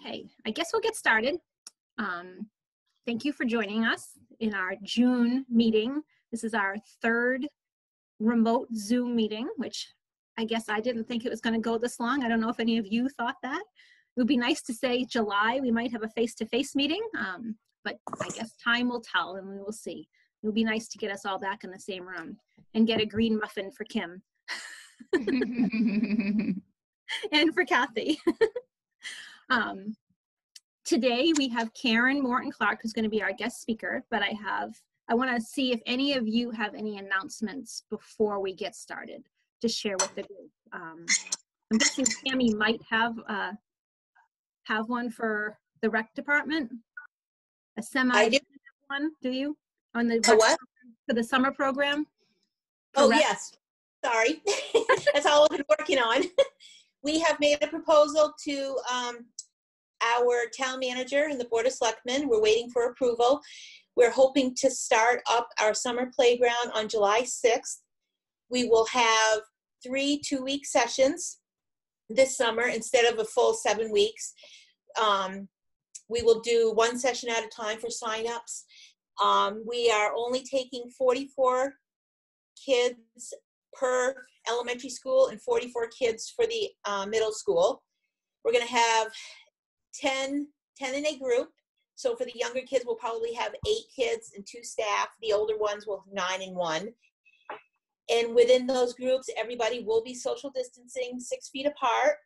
Okay, I guess we'll get started. Thank you for joining us in our June meeting. This is our third remote Zoom meeting, which I guess I didn't think it was going to go this long. I don't know if any of you thought that. It would be nice to say July, we might have a face-to-face meeting, but I guess time will tell and we will see. It would be nice to get us all back in the same room and get a green muffin for Kim. And for Kathy. Today we have Karen Morton-Clark, who's going to be our guest speaker, but I want to see if any of you have any announcements before we get started to share with the group. I'm guessing Tammy might have one for the rec department, a semi one, do you? On the what? For the summer program? Oh, yes. Sorry. That's all I've been working on. We have made a proposal to our town manager and the Board of Selectmen. We're waiting for approval. We're hoping to start up our summer playground on July 6th. We will have 3 two-week sessions this summer instead of a full 7 weeks. We will do 1 session at a time for signups. We are only taking 44 kids per elementary school and 44 kids for the middle school. We're going to have 10 in a group. So for the younger kids, we'll probably have 8 kids and 2 staff. The older ones will have 9 and 1. And within those groups, everybody will be social distancing 6 feet apart.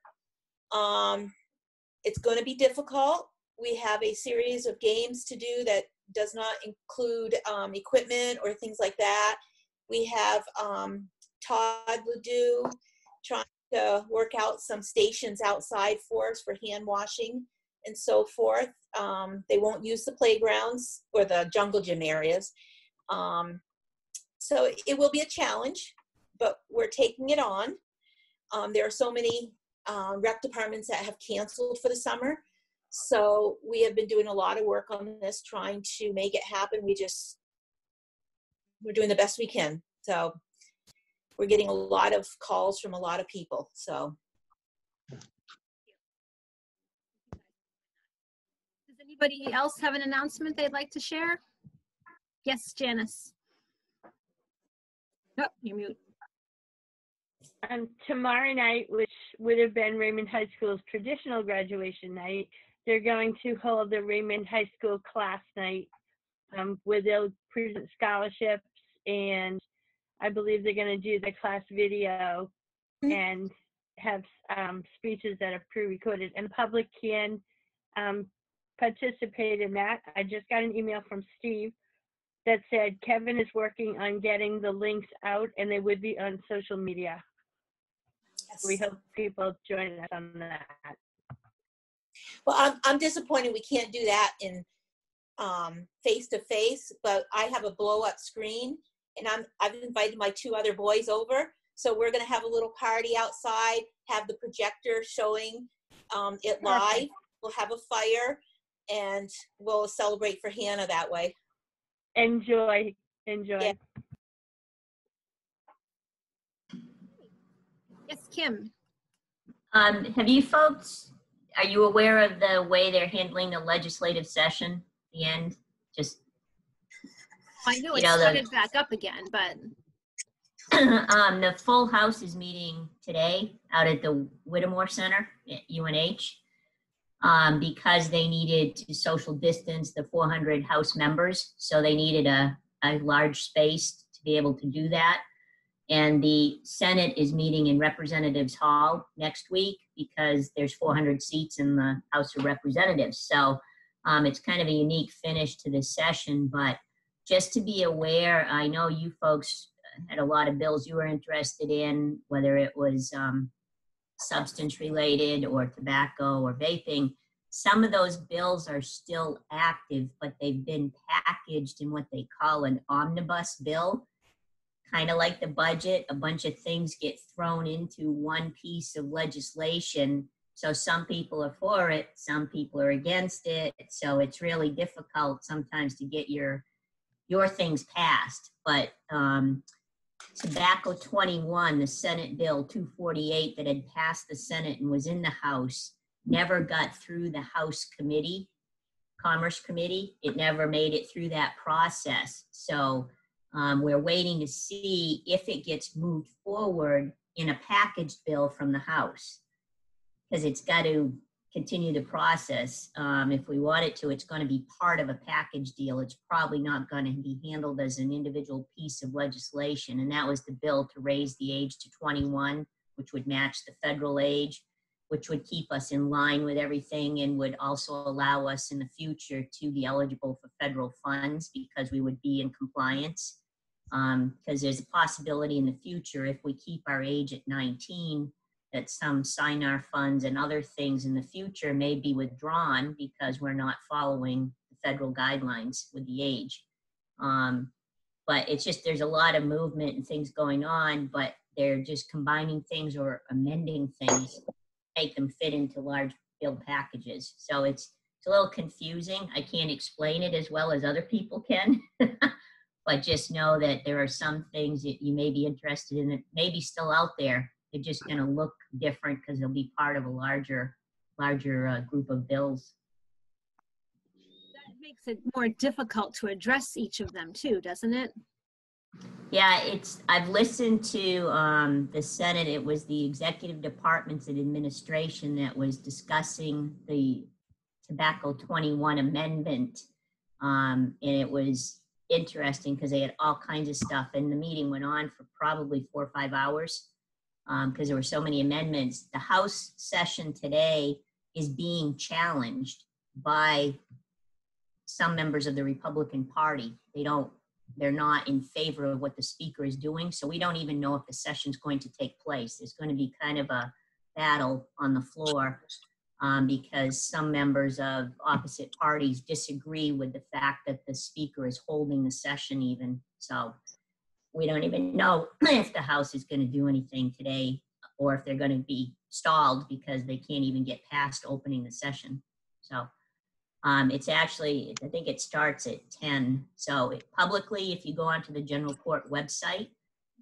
It's going to be difficult. We have a series of games to do that does not include equipment or things like that. We have Todd Ledoux trying to work out some stations outside for us for hand washing and so forth. They won't use the playgrounds or the jungle gym areas. So it will be a challenge, but we're taking it on. There are so many rec departments that have canceled for the summer. So we have been doing a lot of work on this, trying to make it happen. We're doing the best we can. So we're getting a lot of calls from a lot of people, so. Does anybody else have an announcement they'd like to share? Yes, Janice. Oh, you're mute. Tomorrow night, which would have been Raymond High School's traditional graduation night, they're going to hold the Raymond High School class night where they'll present scholarships, and I believe they're going to do the class video and have speeches that are pre-recorded, and the public can participate in that. I just got an email from Steve that said Kevin is working on getting the links out, and they would be on social media. Yes. We hope people join us on that. Well, I'm disappointed we can't do that in face-to-face, but I have a blow-up screen, and I've invited my 2 other boys over, so we're going to have a little party outside, have the projector showing it live. Perfect. We'll have a fire, and we'll celebrate for Hannah that way. Enjoy. Yeah. Yes, Kim. Have you folks, are you aware of the way they're handling the legislative session at the end? Just, I know it started back up again, but. The full house is meeting today out at the Whittemore Center at UNH because they needed to social distance the 400 House members. So they needed a large space to be able to do that. And the Senate is meeting in Representatives Hall next week because there's 400 seats in the House of Representatives. So it's kind of a unique finish to this session, but just to be aware, I know you folks had a lot of bills you were interested in, whether it was substance related or tobacco or vaping. Some of those bills are still active, but they've been packaged in what they call an omnibus bill. Kind of like the budget, a bunch of things get thrown into one piece of legislation. So some people are for it, some people are against it. So it's really difficult sometimes to get your things passed. But Tobacco 21, the Senate Bill 248 that had passed the Senate and was in the House, never got through the House committee, Commerce Committee. It never made it through that process. So we're waiting to see if it gets moved forward in a packaged bill from the House, because it's got to continue the process. If we want it to, it's going to be part of a package deal. It's probably not going to be handled as an individual piece of legislation. And that was the bill to raise the age to 21, which would match the federal age, which would keep us in line with everything and would also allow us in the future to be eligible for federal funds because we would be in compliance. Because there's a possibility in the future, if we keep our age at 19, that some sign-our funds and other things in the future may be withdrawn because we're not following the federal guidelines with the age. But it's just, there's a lot of movement and things going on, but they're just combining things or amending things to make them fit into large bill packages. So it's a little confusing. I can't explain it as well as other people can. But just know that there are some things that you may be interested in that may be still out there. They're just going to look different because they'll be part of a larger group of bills. That makes it more difficult to address each of them too, doesn't it? Yeah, I've listened to the Senate. It was the Executive Departments and Administration that was discussing the Tobacco 21 amendment. And it was interesting because they had all kinds of stuff, and the meeting went on for probably 4 or 5 hours because there were so many amendments. The House session today is being challenged by some members of the Republican Party. They're not in favor of what the speaker is doing, so we don't even know if the session's going to take place. There's going to be kind of a battle on the floor because some members of opposite parties disagree with the fact that the speaker is holding the session even. So we don't even know if the House is going to do anything today or if they're going to be stalled because they can't even get past opening the session. So it's actually, I think it starts at 10. So publicly, if you go onto the General Court website,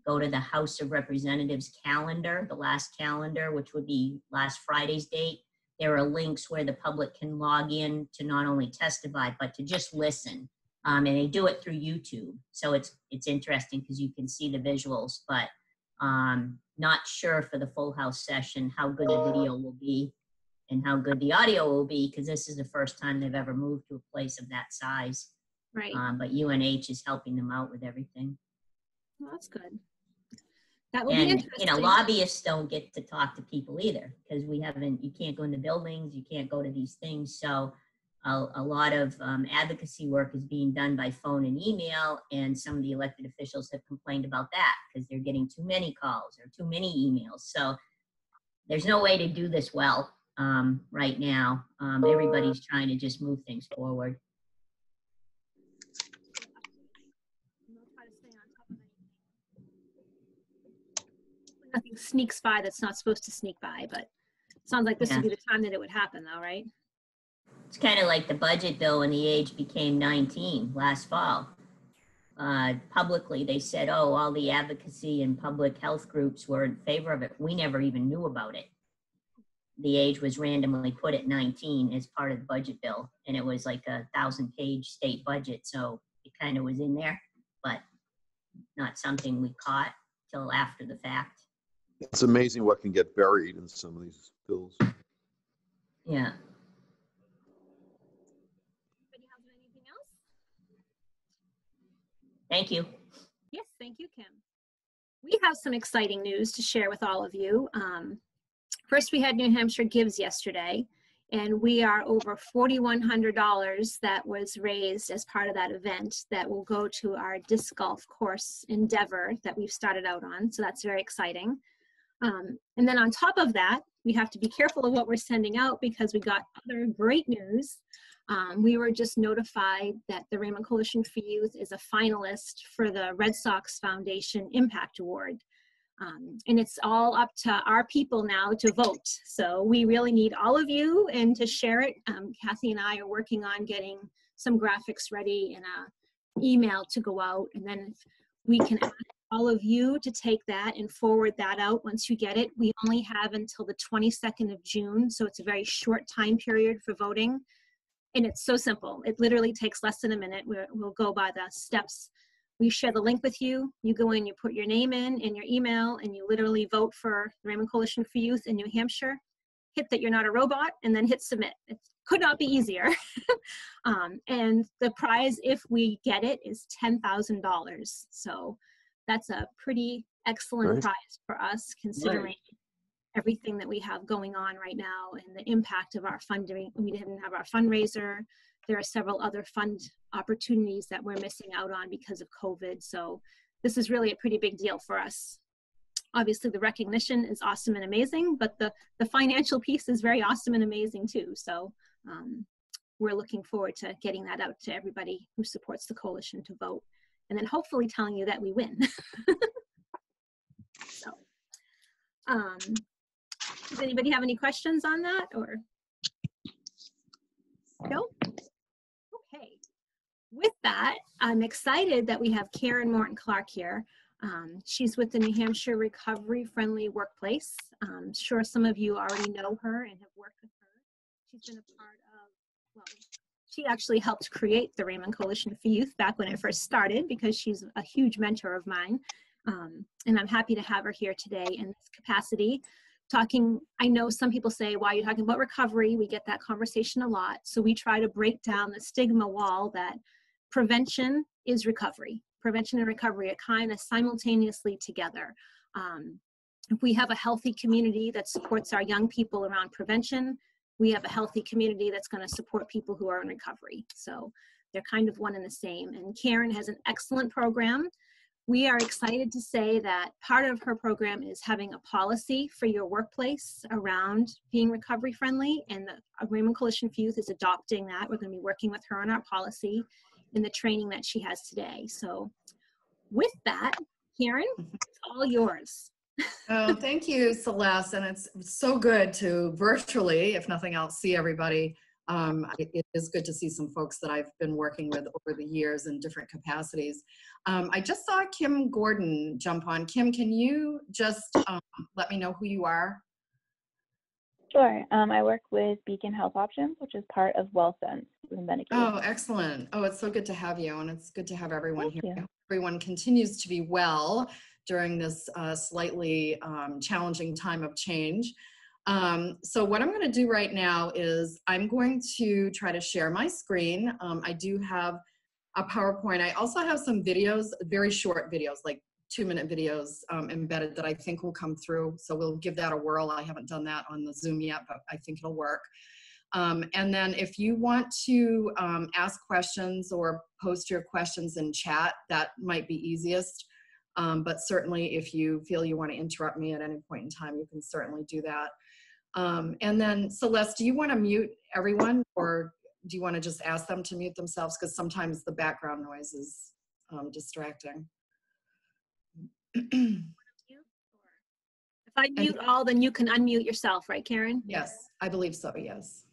go to the House of Representatives calendar, the last calendar, which would be last Friday's date. There are links where the public can log in to not only testify, but to just listen. And they do it through YouTube. So it's interesting because you can see the visuals, but not sure for the full House session how good the video will be and how good the audio will be, because this is the first time they've ever moved to a place of that size. Right. But UNH is helping them out with everything. Well, that's good. That will be And, interesting. lobbyists don't get to talk to people either because you can't go into buildings, you can't go to these things. So a lot of advocacy work is being done by phone and email, and some of the elected officials have complained about that because they're getting too many calls or too many emails. So there's no way to do this well right now. Everybody's trying to just move things forward. Nothing sneaks by that's not supposed to sneak by, but it sounds like this would be the time that it would happen though, right? It's kind of like the budget bill when the age became 19 last fall. Publicly, they said, oh, all the advocacy and public health groups were in favor of it. We never even knew about it. The age was randomly put at 19 as part of the budget bill, and it was like a 1,000-page state budget, so it kind of was in there, but not something we caught till after the fact. It's amazing what can get buried in some of these bills. Yeah. Anybody have anything else? Thank you. Yes, thank you, Kim. We have some exciting news to share with all of you. First, we had New Hampshire Gives yesterday, and we are over $4,100 that was raised as part of that event that will go to our disc golf course endeavor that we've started out on. So that's very exciting. And then on top of that, we have to be careful of what we're sending out because we got other great news. We were just notified that the Raymond Coalition for Youth is a finalist for the Red Sox Foundation Impact Award. And it's all up to our people now to vote. So we really need all of you and to share it. Kathy and I are working on getting some graphics ready and an email to go out. And then we can ask all of you to take that and forward that out once you get it. We only have until the 22nd of June, so it's a very short time period for voting. And it's so simple. It literally takes less than a minute. We'll go by the steps. We share the link with you. You go in, you put your name in and your email, and you literally vote for the Raymond Coalition for Youth in New Hampshire. Hit that you're not a robot, and then hit submit. It could not be easier. And the prize, if we get it, is $10,000. So that's a pretty excellent prize for us, considering everything that we have going on right now and the impact of our funding. We didn't have our fundraiser. There are several other fund opportunities that we're missing out on because of COVID. So this is really a pretty big deal for us. Obviously the recognition is awesome and amazing, but the financial piece is very awesome and amazing too. So we're looking forward to getting that out to everybody who supports the coalition to vote, and then hopefully telling you that we win. So, does anybody have any questions on that, or? No? Okay. With that, I'm excited that we have Karen Morton-Clark here. She's with the New Hampshire Recovery Friendly Workplace. Sure some of you already know her and have worked with her. She's been a part of, well, she actually helped create the Raymond Coalition for Youth back when it first started, because she's a huge mentor of mine. And I'm happy to have her here today in this capacity. Talking, I know some people say, why are you talking about recovery? We get that conversation a lot. So we try to break down the stigma wall that prevention is recovery. Prevention and recovery are kind of simultaneously together. If we have a healthy community that supports our young people around prevention, we have a healthy community that's going to support people who are in recovery. So they're kind of one and the same. And Karen has an excellent program. We are excited to say that part of her program is having a policy for your workplace around being recovery friendly, and the Raymond Coalition for Youth is adopting that. We're going to be working with her on our policy in the training that she has today. So with that, Karen, it's all yours. Oh, thank you, Celeste. And it's so good to virtually, if nothing else, see everybody. It is good to see some folks that I've been working with over the years in different capacities. I just saw Kim Gordon jump on. Kim, can you just let me know who you are? Sure. I work with Beacon Health Options, which is part of WellSense in Medicaid. Oh, excellent. Oh, it's so good to have you, and it's good to have everyone here. I hope everyone continues to be well during this slightly challenging time of change. So what I'm going to do right now is I'm going to try to share my screen. I do have a PowerPoint. I also have some videos, very short videos, like 2-minute videos embedded that I think will come through. So we'll give that a whirl. I haven't done that on the Zoom yet, but I think it'll work. And then if you want to ask questions or post your questions in chat, that might be easiest. But certainly if you feel you want to interrupt me at any point in time, you can certainly do that. And then Celeste, do you want to mute everyone, or do you want to just ask them to mute themselves? Because sometimes the background noise is distracting. If I mute all, then you can unmute yourself, right, Karen? Yes, I believe so, yes.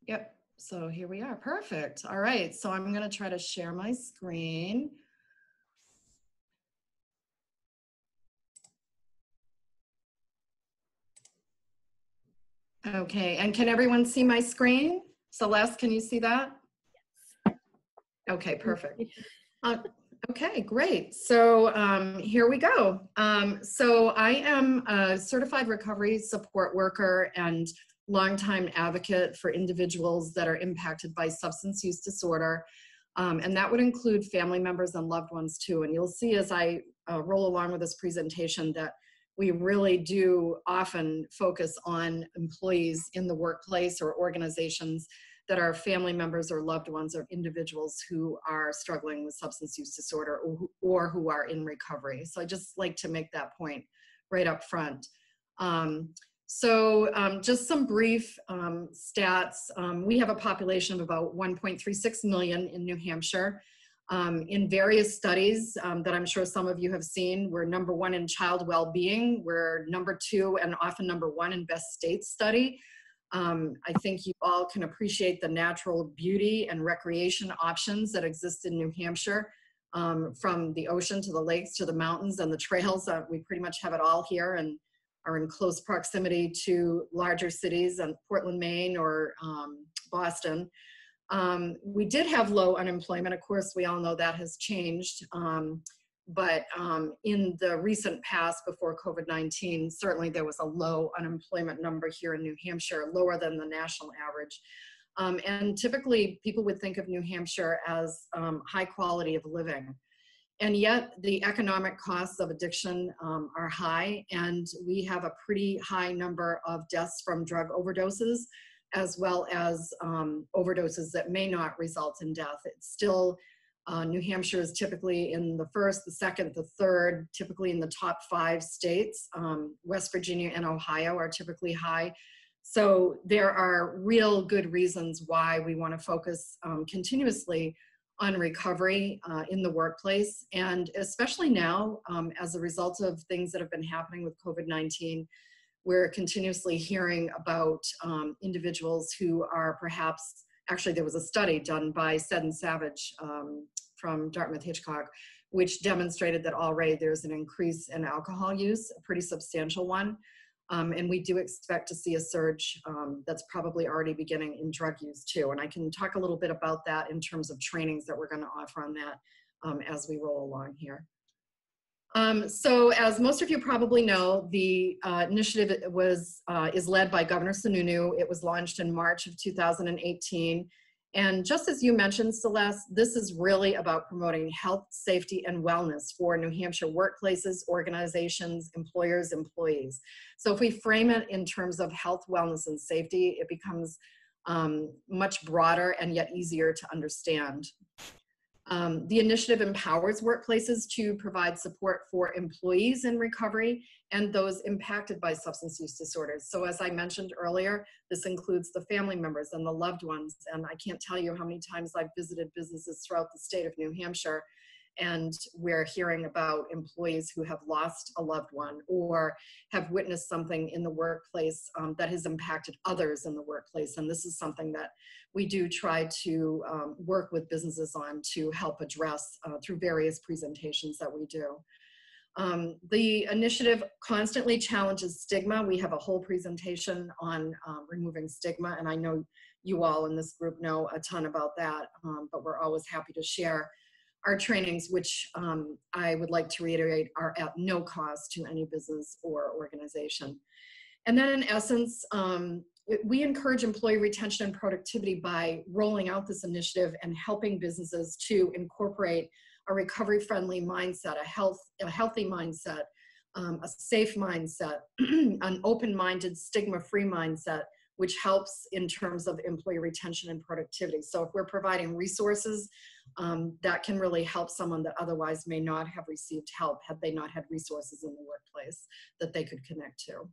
Yep, so here we are, perfect. All right, so I'm gonna try to share my screen. Okay, and can everyone see my screen? Celeste, can you see that? Yes. Okay, perfect. Okay, great. So here we go. So I am a certified recovery support worker and longtime advocate for individuals that are impacted by substance use disorder. And that would include family members and loved ones too. And you'll see as I roll along with this presentation that we really do often focus on employees in the workplace or organizations that are family members or loved ones or individuals who are struggling with substance use disorder or who are in recovery. So I just like to make that point right up front. Just some brief stats. We have a population of about 1.36 million in New Hampshire. In various studies that I'm sure some of you have seen, we're #1 in child well-being. We're #2 and often #1 in best state study. I think you all can appreciate the natural beauty and recreation options that exist in New Hampshire, from the ocean to the lakes to the mountains and the trails. We pretty much have it all here and are in close proximity to larger cities and Portland, Maine, or Boston. We did have low unemployment. Of course, we all know that has changed. But in the recent past, before COVID-19, certainly there was a low unemployment number here in New Hampshire, lower than the national average. And typically people would think of New Hampshire as high quality of living. And yet the economic costs of addiction are high, and we have a pretty high number of deaths from drug overdoses, as well as overdoses that may not result in death. It's still, New Hampshire is typically in the first, the second, the third, typically in the top 5 states. West Virginia and Ohio are typically high. So there are real good reasons why we want to focus continuously on recovery in the workplace. And especially now, as a result of things that have been happening with COVID-19, we're continuously hearing about individuals who are perhaps, actually there was a study done by Said and Savage from Dartmouth Hitchcock, which demonstrated that already there's an increase in alcohol use, a pretty substantial one. And we do expect to see a surge that's probably already beginning in drug use too. And I can talk a little bit about that in terms of trainings that we're going to offer on that as we roll along here. So as most of you probably know, the initiative is led by Governor Sununu. It was launched in March of 2018. And just as you mentioned, Celeste, this is really about promoting health, safety, and wellness for New Hampshire workplaces, organizations, employers, employees. So if we frame it in terms of health, wellness, and safety, it becomes much broader and yet easier to understand. The initiative empowers workplaces to provide support for employees in recovery and those impacted by substance use disorders. So as I mentioned earlier, this includes the family members and the loved ones. And I can't tell you how many times I've visited businesses throughout the state of New Hampshire, and we're hearing about employees who have lost a loved one or have witnessed something in the workplace that has impacted others in the workplace. And this is something that we do try to work with businesses on to help address through various presentations that we do. The initiative constantly challenges stigma. We have a whole presentation on removing stigma, and I know you all in this group know a ton about that, but we're always happy to share our trainings, which I would like to reiterate are at no cost to any business or organization. And then in essence, we encourage employee retention and productivity by rolling out this initiative and helping businesses to incorporate a recovery-friendly mindset, a healthy mindset, a safe mindset, an open-minded, stigma-free mindset, which helps in terms of employee retention and productivity. So if we're providing resources, that can really help someone that otherwise may not have received help had they not had resources in the workplace that they could connect to.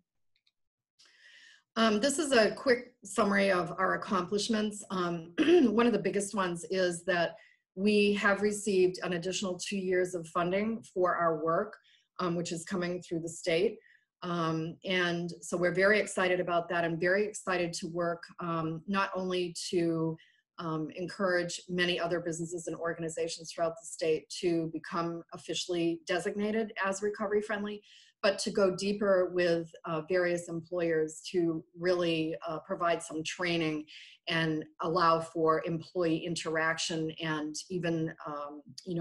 This is a quick summary of our accomplishments. One of the biggest ones is that we have received an additional 2 years of funding for our work, which is coming through the state. And so we're very excited about that. I'm very excited to work not only to encourage many other businesses and organizations throughout the state to become officially designated as recovery friendly, but to go deeper with various employers to really provide some training and allow for employee interaction and even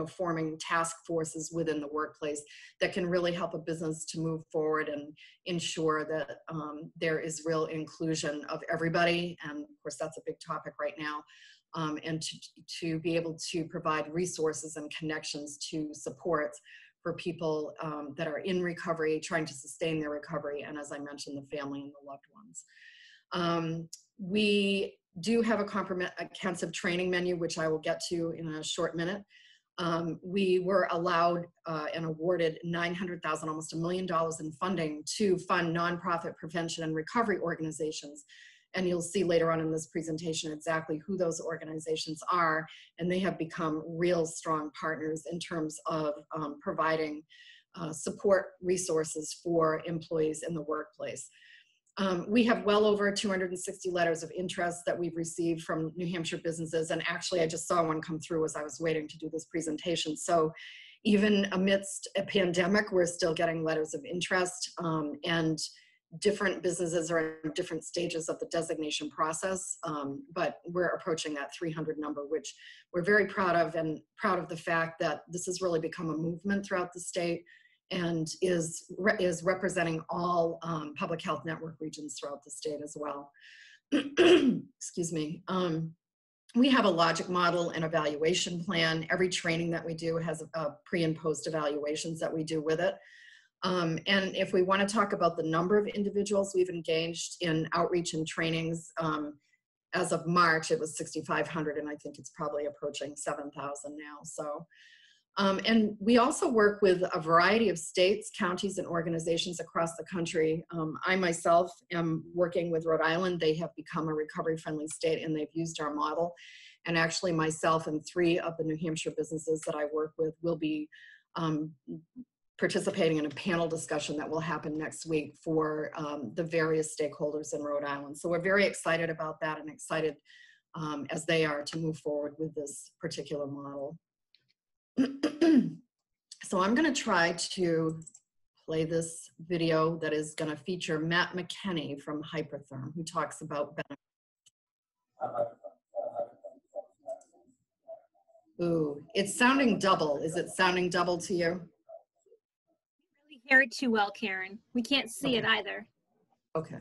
forming task forces within the workplace that can really help a business to move forward and ensure that there is real inclusion of everybody. And of course, that's a big topic right now. And to be able to provide resources and connections to supports for people that are in recovery, trying to sustain their recovery, and as I mentioned, the family and the loved ones. We do have a comprehensive training menu, which I will get to in a short minute. We were allowed and awarded $900,000, almost $1 million in funding to fund nonprofit prevention and recovery organizations. And you'll see later on in this presentation exactly who those organizations are, and they have become real strong partners in terms of providing support resources for employees in the workplace. We have well over 260 letters of interest that we've received from New Hampshire businesses. And actually, I just saw one come through as I was waiting to do this presentation. So even amidst a pandemic, we're still getting letters of interest, and different businesses are in different stages of the designation process. But we're approaching that 300 number, which we're very proud of, and proud of the fact that this has really become a movement throughout the state and is representing all public health network regions throughout the state as well. Excuse me. We have a logic model and evaluation plan. Every training that we do has a pre and post evaluations that we do with it. And if we want to talk about the number of individuals we've engaged in outreach and trainings, as of March, it was 6,500, and I think it's probably approaching 7,000 now. So. And we also work with a variety of states, counties, and organizations across the country. I myself am working with Rhode Island. They have become a recovery-friendly state, and they've used our model. And actually, myself and 3 of the New Hampshire businesses that I work with will be participating in a panel discussion that will happen next week for the various stakeholders in Rhode Island. So we're very excited about that, and excited as they are to move forward with this particular model. So I'm going to try to play this video that is going to feature Matt McKenney from Hypertherm, who talks about benefits. Ooh, it's sounding double. Is it sounding double to you? I can't really hear it too well, Karen. We can't see it either. Okay.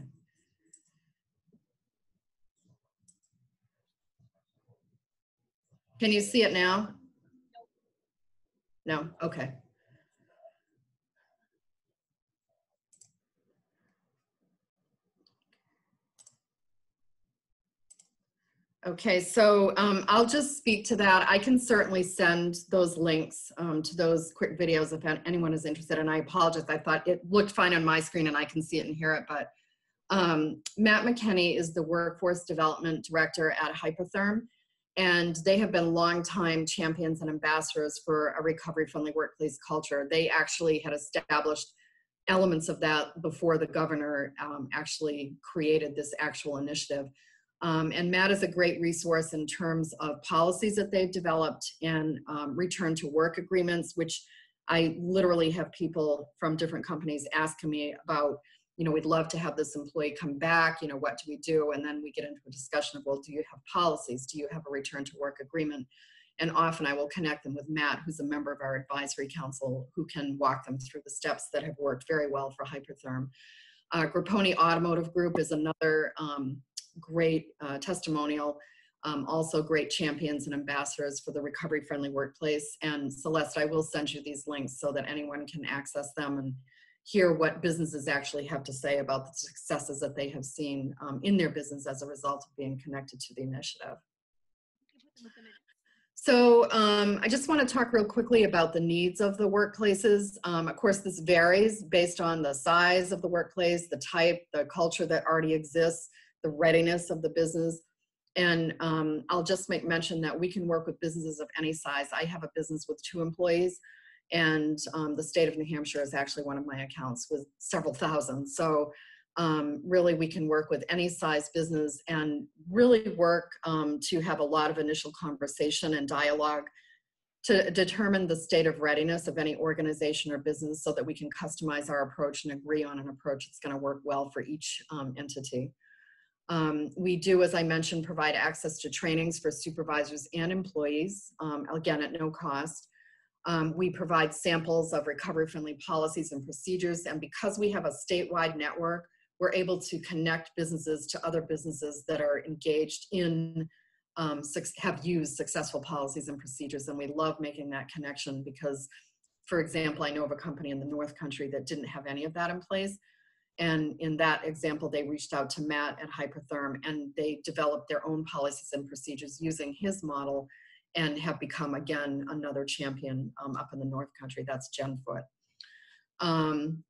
Can you see it now? No? Okay. Okay, so I'll just speak to that. I can certainly send those links to those quick videos if anyone is interested. And I apologize, I thought it looked fine on my screen and I can see it and hear it, but Matt McKenney is the Workforce Development Director at Hypertherm. And they have been longtime champions and ambassadors for a recovery-friendly workplace culture. They actually had established elements of that before the governor actually created this actual initiative. And Matt is a great resource in terms of policies that they've developed and return to work agreements, which I literally have people from different companies asking me about, you know, we'd love to have this employee come back, you know, what do we do? And then we get into a discussion of, well, do you have policies? Do you have a return to work agreement? And often I will connect them with Matt, who's a member of our advisory council, who can walk them through the steps that have worked very well for Hypertherm. Grapponi Automotive Group is another great testimonial, also great champions and ambassadors for the recovery-friendly workplace. And Celeste, I will send you these links so that anyone can access them and hear what businesses actually have to say about the successes that they have seen in their business as a result of being connected to the initiative. So I just want to talk real quickly about the needs of the workplaces. Of course, this varies based on the size of the workplace, the type, the culture that already exists, the readiness of the business. And I'll just make mention that we can work with businesses of any size. I have a business with 2 employees. And the state of New Hampshire is actually one of my accounts with several thousand. So really we can work with any size business and really work to have a lot of initial conversation and dialogue to determine the state of readiness of any organization or business so that we can customize our approach and agree on an approach that's going to work well for each entity. We do, as I mentioned, provide access to trainings for supervisors and employees, again, at no cost. We provide samples of recovery-friendly policies and procedures, and because we have a statewide network, we're able to connect businesses to other businesses that are engaged in, have used successful policies and procedures, and we love making that connection because, for example, I know of a company in the North Country that didn't have any of that in place, and in that example, they reached out to Matt at Hypertherm, and they developed their own policies and procedures using his model, and have become, again, another champion up in the North Country. That's Jen Foote.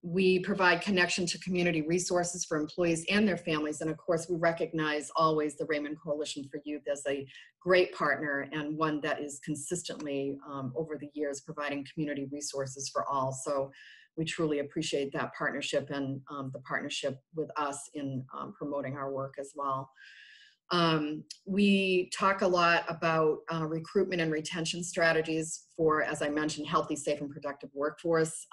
We provide connection to community resources for employees and their families. And of course, we recognize always the Raymond Coalition for Youth as a great partner and one that is consistently over the years providing community resources for all. So we truly appreciate that partnership and the partnership with us in promoting our work as well. We talk a lot about recruitment and retention strategies for, as I mentioned, healthy, safe, and productive workforce.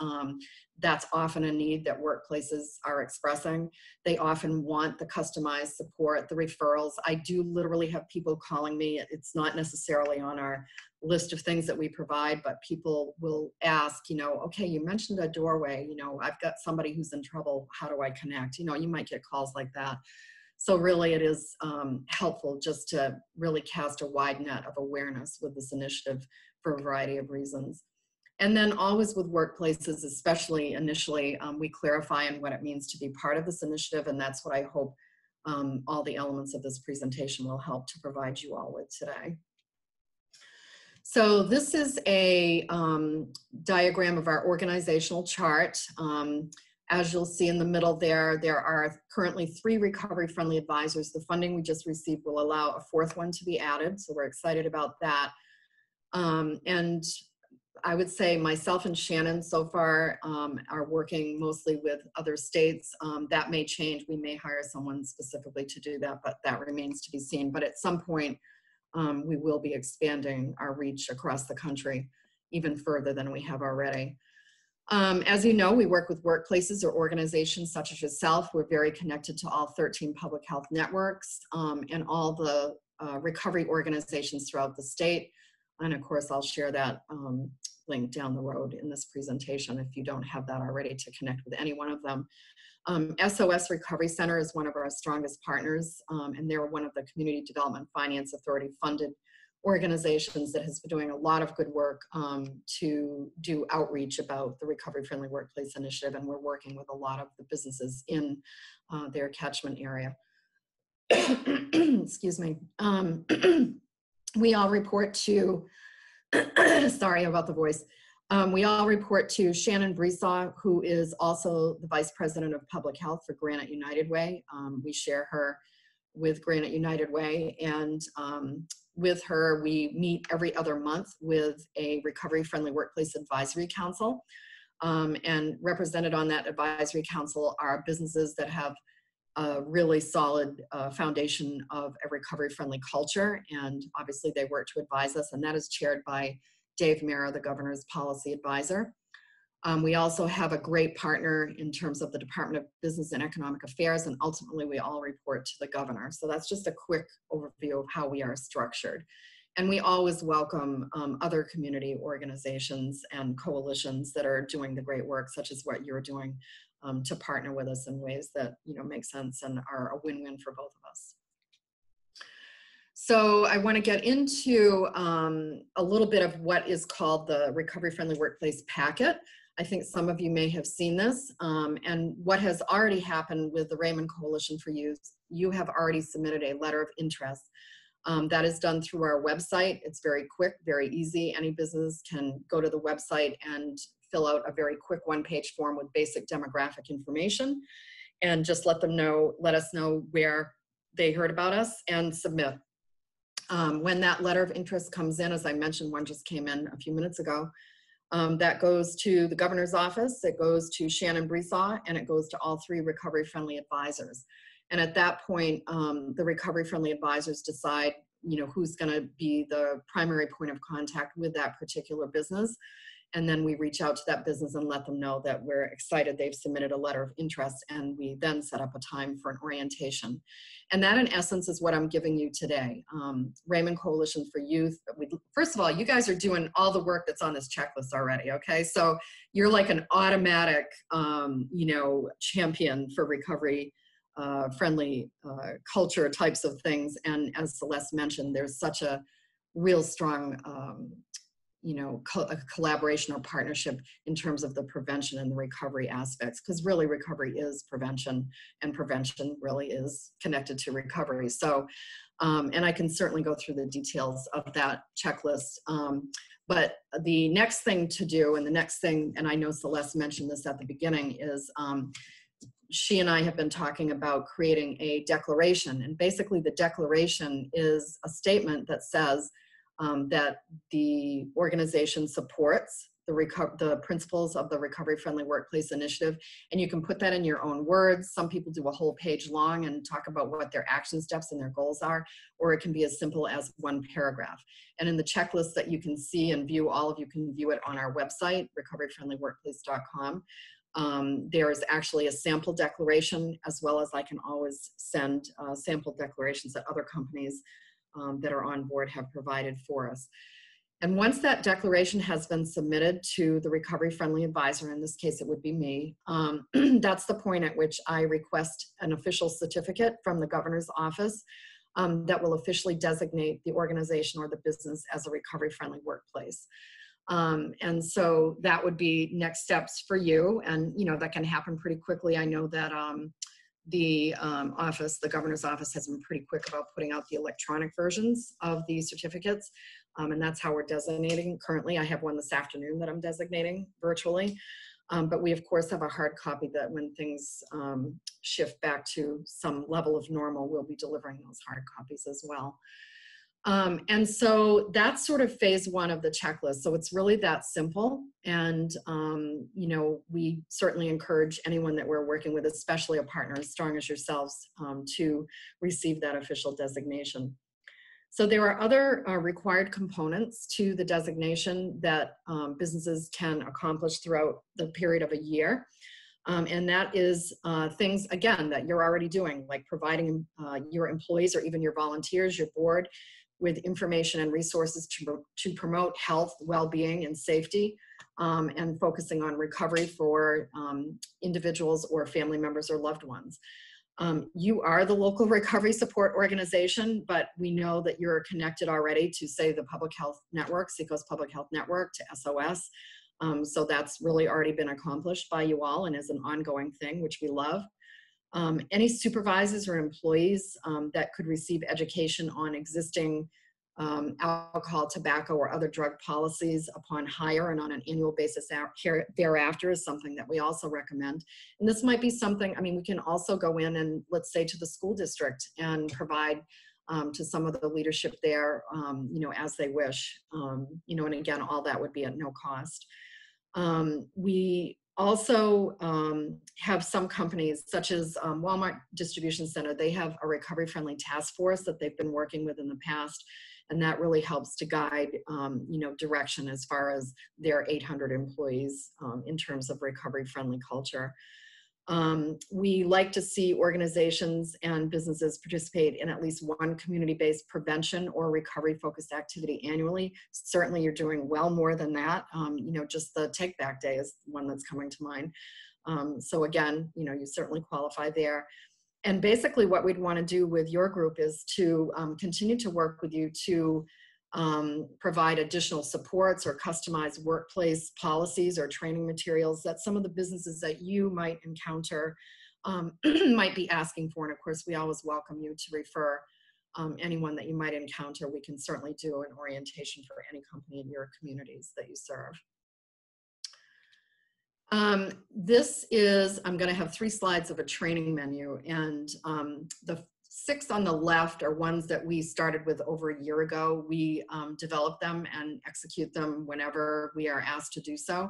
That's often a need that workplaces are expressing. They often want the customized support, the referrals. I do literally have people calling me. It's not necessarily on our list of things that we provide, but people will ask, you know, okay, you mentioned a doorway, you know, I've got somebody who's in trouble. How do I connect? You know, you might get calls like that. So really it is helpful just to really cast a wide net of awareness with this initiative for a variety of reasons. And then always with workplaces, especially initially, we clarify on what it means to be part of this initiative, and that's what I hope all the elements of this presentation will help to provide you all with today. So this is a diagram of our organizational chart. As you'll see in the middle there are currently 3 recovery-friendly advisors. The funding we just received will allow a 4th one to be added, so we're excited about that. And I would say myself and Shannon so far are working mostly with other states. That may change. We may hire someone specifically to do that, but that remains to be seen. But at some point, we will be expanding our reach across the country even further than we have already. As you know, we work with workplaces or organizations such as yourself. We're very connected to all 13 public health networks and all the recovery organizations throughout the state. And of course, I'll share that link down the road in this presentation if you don't have that already to connect with any one of them. SOS Recovery Center is one of our strongest partners, and they're one of the Community Development Finance Authority funded organizations that has been doing a lot of good work to do outreach about the Recovery Friendly Workplace Initiative, and we're working with a lot of the businesses in their catchment area. Excuse me. We all report to, sorry about the voice. We all report to Shannon Bresaw, who is also the Vice President of Public Health for Granite United Way. We share her with Granite United Way, and with her, we meet every other month with a Recovery Friendly Workplace Advisory Council. And represented on that advisory council are businesses that have a really solid foundation of a recovery-friendly culture. And obviously they work to advise us, and that is chaired by Dave Mara, the governor's policy advisor. We also have a great partner in terms of the Department of Business and Economic Affairs, and ultimately we all report to the governor. So that's just a quick overview of how we are structured. And we always welcome other community organizations and coalitions that are doing the great work, such as what you're doing, to partner with us in ways that, you know, make sense and are a win-win for both of us. So I want to get into a little bit of what is called the Recovery Friendly Workplace Packet. I think some of you may have seen this, and what has already happened with the Raymond Coalition for Youth, you have already submitted a letter of interest. That is done through our website. It's very quick, very easy. Any business can go to the website and fill out a very quick one-page form with basic demographic information, and just let us know where they heard about us and submit. When that letter of interest comes in, as I mentioned, one just came in a few minutes ago, that goes to the governor's office, it goes to Shannon Bresaw, and it goes to all 3 recovery friendly advisors. And at that point, the recovery friendly advisors decide, you know, who's going to be the primary point of contact with that particular business. And then we reach out to that business and let them know that we're excited they've submitted a letter of interest, and we then set up a time for an orientation. And that in essence is what I'm giving you today. Raymond Coalition for Youth. First of all, you guys are doing all the work that's on this checklist already, okay? So you're like an automatic, you know, champion for recovery friendly culture types of things. And as Celeste mentioned, there's such a real strong you know, a collaboration or partnership in terms of the prevention and the recovery aspects, because really recovery is prevention, and prevention really is connected to recovery. So, and I can certainly go through the details of that checklist. But the next thing to do, and the next thing, and I know Celeste mentioned this at the beginning, is she and I have been talking about creating a declaration. And basically the declaration is a statement that says that the organization supports the principles of the Recovery Friendly Workplace Initiative, and you can put that in your own words. Some people do a whole page long and talk about what their action steps and their goals are, or it can be as simple as one paragraph. And in the checklist that you can see and view, all of you can view it on our website, recoveryfriendlyworkplace.com. There's actually a sample declaration, as well as I can always send sample declarations that other companies that are on board have provided for us. And once that declaration has been submitted to the Recovery Friendly Advisor, in this case it would be me, that's the point at which I request an official certificate from the governor's office that will officially designate the organization or the business as a recovery friendly workplace. And so that would be next steps for you, and that can happen pretty quickly. I know that the governor's office has been pretty quick about putting out the electronic versions of the certificates, and that's how we're designating currently. I have one this afternoon that I'm designating virtually, but we of course have a hard copy that when things shift back to some level of normal, we'll be delivering those hard copies as well. And so that's sort of phase one of the checklist. So it's really that simple. And, we certainly encourage anyone that we're working with, especially a partner as strong as yourselves, to receive that official designation. So there are other required components to the designation that businesses can accomplish throughout the period of a year. And that is things, again, that you're already doing, like providing your employees or even your volunteers, your board, with information and resources to promote health, well-being, and safety, and focusing on recovery for individuals or family members or loved ones. You are the local recovery support organization, but we know that you're connected already to, say, the Public Health Network, Seacoast Public Health Network, to SOS. So that's really already been accomplished by you all and is an ongoing thing, which we love. Any supervisors or employees that could receive education on existing alcohol, tobacco, or other drug policies upon hire and on an annual basis thereafter is something that we also recommend. And this might be something, we can also go in and, let's say, to the school district and provide to some of the leadership there, as they wish. And again, all that would be at no cost. We also have some companies, such as Walmart Distribution Center. They have a recovery friendly task force that they've been working with in the past, and that really helps to guide direction as far as their 800 employees in terms of recovery friendly culture. We like to see organizations and businesses participate in at least one community-based prevention or recovery-focused activity annually. Certainly you're doing well more than that. Just the Take Back Day is one that's coming to mind. So again, you certainly qualify there. And basically what we'd want to do with your group is to continue to work with you to provide additional supports or customized workplace policies or training materials that some of the businesses that you might encounter might be asking for. And of course, we always welcome you to refer anyone that you might encounter. We can certainly do an orientation for any company in your communities that you serve. This is, I'm going to have 3 slides of a training menu, and the 6 on the left are ones that we started with over a year ago. We develop them and execute them whenever we are asked to do so.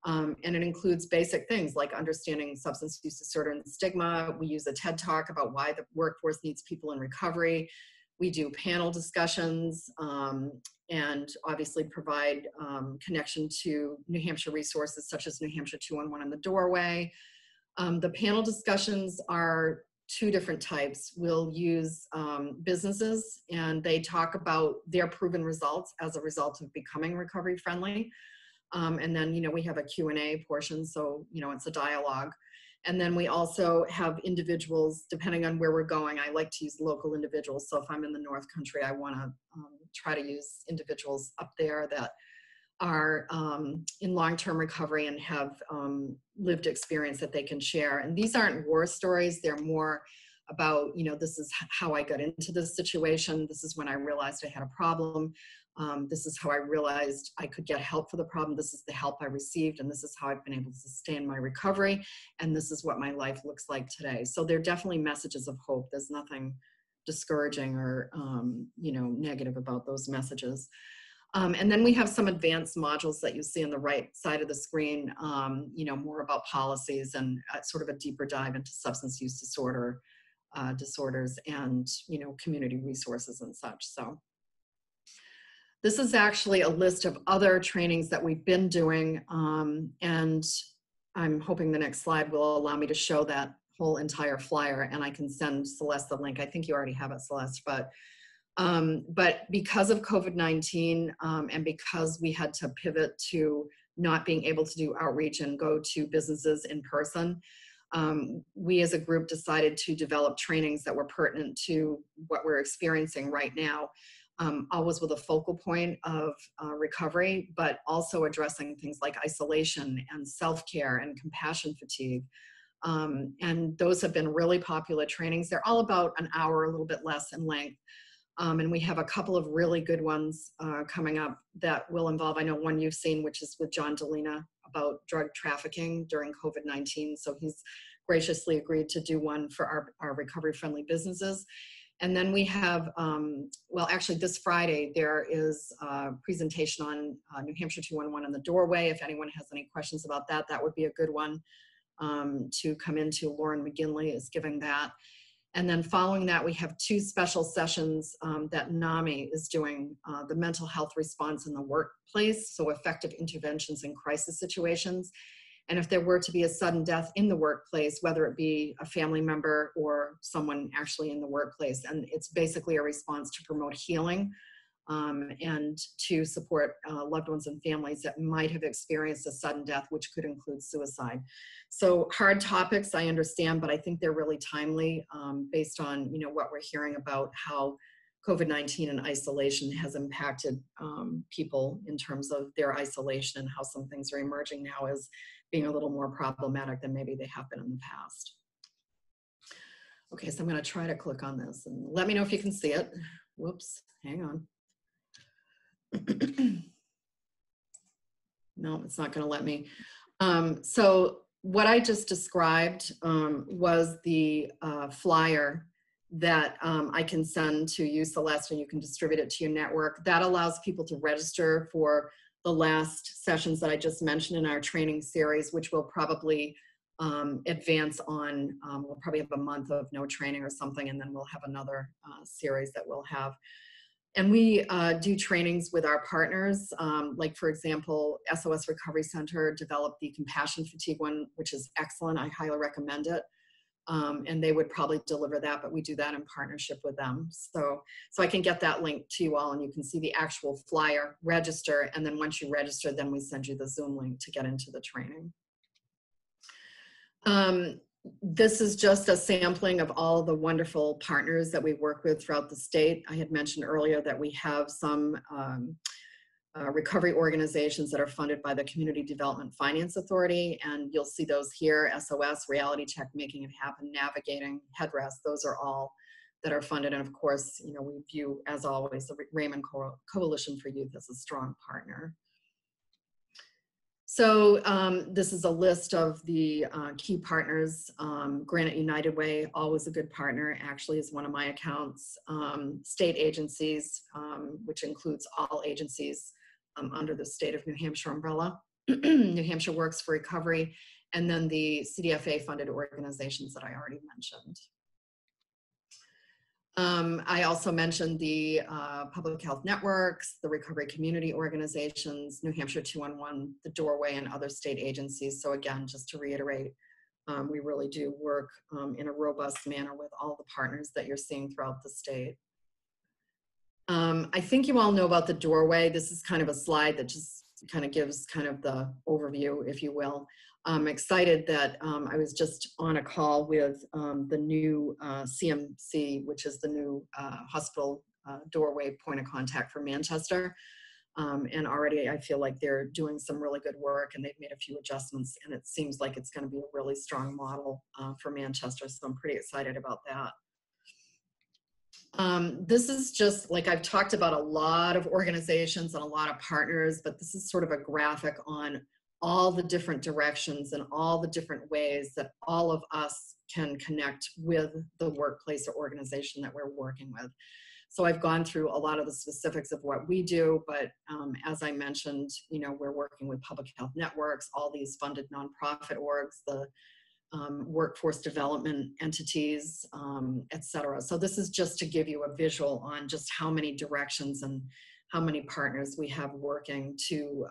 And it includes basic things like understanding substance use disorder and stigma. We use a TED Talk about why the workforce needs people in recovery. We do panel discussions and obviously provide connection to New Hampshire resources such as New Hampshire 211 in the Doorway. The panel discussions are 2 different types. We'll use businesses, and they talk about their proven results as a result of becoming recovery friendly. And then, we have a Q&A portion, so, it's a dialogue. And then we also have individuals, depending on where we're going. I like to use local individuals. So if I'm in the North Country, I want to try to use individuals up there that are in long-term recovery and have lived experience that they can share. And these aren't war stories. They're more about, this is how I got into this situation. This is when I realized I had a problem. This is how I realized I could get help for the problem. This is the help I received, and this is how I've been able to sustain my recovery. And this is what my life looks like today. So they're definitely messages of hope. There's nothing discouraging or, negative about those messages. And then we have some advanced modules that you see on the right side of the screen, more about policies and sort of a deeper dive into substance use disorders and, community resources and such. So this is actually a list of other trainings that we've been doing. And I'm hoping the next slide will allow me to show that whole entire flyer, and I can send Celeste the link. I think you already have it, Celeste, but because of COVID-19 and because we had to pivot to not being able to do outreach and go to businesses in person, we as a group decided to develop trainings that were pertinent to what we're experiencing right now, always with a focal point of recovery, but also addressing things like isolation and self-care and compassion fatigue. And those have been really popular trainings. They're all about an hour, a little bit less in length. And we have a couple of really good ones coming up that will involve, I know one you've seen, which is with John Delina about drug trafficking during COVID-19. So he's graciously agreed to do one for our recovery-friendly businesses. And then we have, actually this Friday, there is a presentation on New Hampshire 211 in the doorway. If anyone has any questions about that, that would be a good one to come into. Lauren McGinley is giving that. And then following that, we have 2 special sessions that NAMI is doing, the mental health response in the workplace, so effective interventions in crisis situations. And if there were to be a sudden death in the workplace, whether it be a family member or someone actually in the workplace, and it's basically a response to promote healing and to support loved ones and families that might have experienced a sudden death, which could include suicide. So hard topics, I understand, but I think they're really timely based on what we're hearing about how COVID-19 and isolation has impacted people in terms of their isolation, and how some things are emerging now as being a little more problematic than maybe they have been in the past. Okay, so I'm going to try to click on this and let me know if you can see it. Whoops, hang on. No, it's not going to let me. So what I just described was the flyer that I can send to you, Celeste, and you can distribute it to your network. That allows people to register for the last sessions that I just mentioned in our training series, which will probably advance on. We'll probably have a month of no training or something, and then we'll have another series that we'll have. And we do trainings with our partners. Like, for example, SOS Recovery Center developed the compassion fatigue one, which is excellent. I highly recommend it. And they would probably deliver that, but we do that in partnership with them. So I can get that link to you all, and you can see the actual flyer, register, and then once you register, then we send you the Zoom link to get into the training. This is just a sampling of all the wonderful partners that we work with throughout the state. I had mentioned earlier that we have some recovery organizations that are funded by the Community Development Finance Authority, and you'll see those here: SOS, Reality Check, Making It Happen, Navigating, Headrest. Those are all that are funded. And of course, we view, as always, the Raymond Coalition for Youth as a strong partner. So this is a list of the key partners. Granite United Way, always a good partner, actually is one of my accounts. State agencies, which includes all agencies under the state of New Hampshire umbrella. New Hampshire Works for Recovery, and then the CDFA funded organizations that I already mentioned. I also mentioned the public health networks, the recovery community organizations, New Hampshire 211, the Doorway, and other state agencies. So again, just to reiterate, we really do work in a robust manner with all the partners that you're seeing throughout the state. I think you all know about the Doorway. This is kind of a slide that just kind of gives kind of the overview, if you will. I'm excited that I was just on a call with the new CMC, which is the new hospital doorway point of contact for Manchester. And already I feel like they're doing some really good work, and they've made a few adjustments, and it seems like it's going to be a really strong model for Manchester. So I'm pretty excited about that. This is just, like, I've talked about a lot of organizations and a lot of partners, but this is sort of a graphic on all the different directions and all the different ways that all of us can connect with the workplace or organization that we're working with. So I've gone through a lot of the specifics of what we do, but as I mentioned, you know, we're working with public health networks, all these funded nonprofit orgs, the workforce development entities, et cetera. So this is just to give you a visual on just how many directions and how many partners we have working to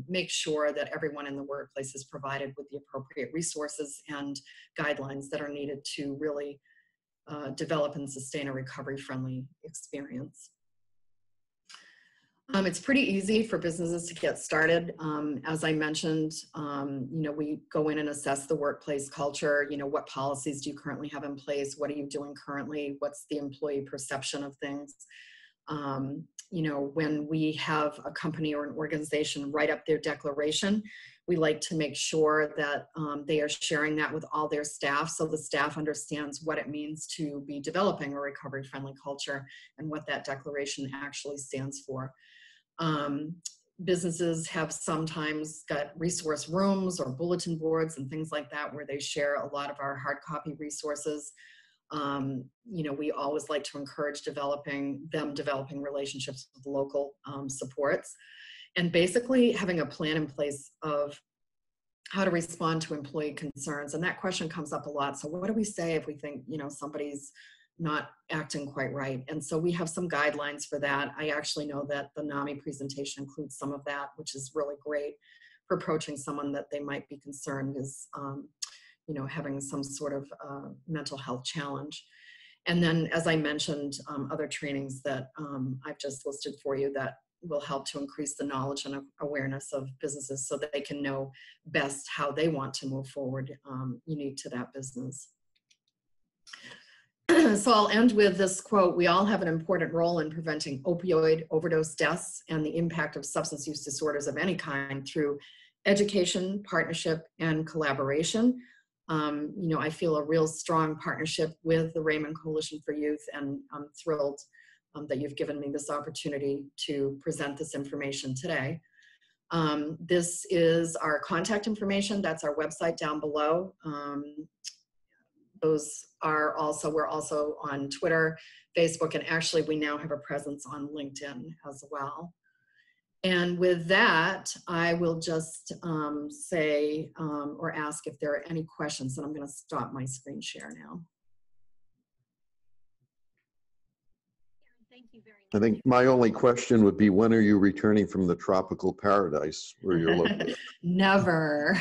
make sure that everyone in the workplace is provided with the appropriate resources and guidelines that are needed to really develop and sustain a recovery-friendly experience. It's pretty easy for businesses to get started. As I mentioned, you know, we go in and assess the workplace culture. You know, what policies do you currently have in place? What are you doing currently? What's the employee perception of things? You know, when we have a company or an organization write up their declaration, we like to make sure that they are sharing that with all their staff, so the staff understands what it means to be developing a recovery-friendly culture and what that declaration actually stands for. Businesses have sometimes got resource rooms or bulletin boards and things like that where they share a lot of our hard copy resources. You know, we always like to encourage developing relationships with local supports, and basically having a plan in place of how to respond to employee concerns. And that question comes up a lot. So what do we say if we think, you know, somebody's not acting quite right? And so we have some guidelines for that. I actually know that the NAMI presentation includes some of that, which is really great for approaching someone that they might be concerned is, you know, having some sort of mental health challenge. And then, as I mentioned, other trainings that I've just listed for you that will help to increase the knowledge and awareness of businesses so that they can know best how they want to move forward, unique to that business. So I'll end with this quote: "We all have an important role in preventing opioid overdose deaths and the impact of substance use disorders of any kind through education, partnership, and collaboration." You know, I feel a real strong partnership with the Raymond Coalition for Youth, and I'm thrilled that you've given me this opportunity to present this information today. This is our contact information. That's our website down below. Those are also, we're also on Twitter, Facebook, and actually we now have a presence on LinkedIn as well. And with that, I will just say or ask if there are any questions, and I'm going to stop my screen share now. Thank you very much. I think my only question would be, when are you returning from the tropical paradise where you're located? Never.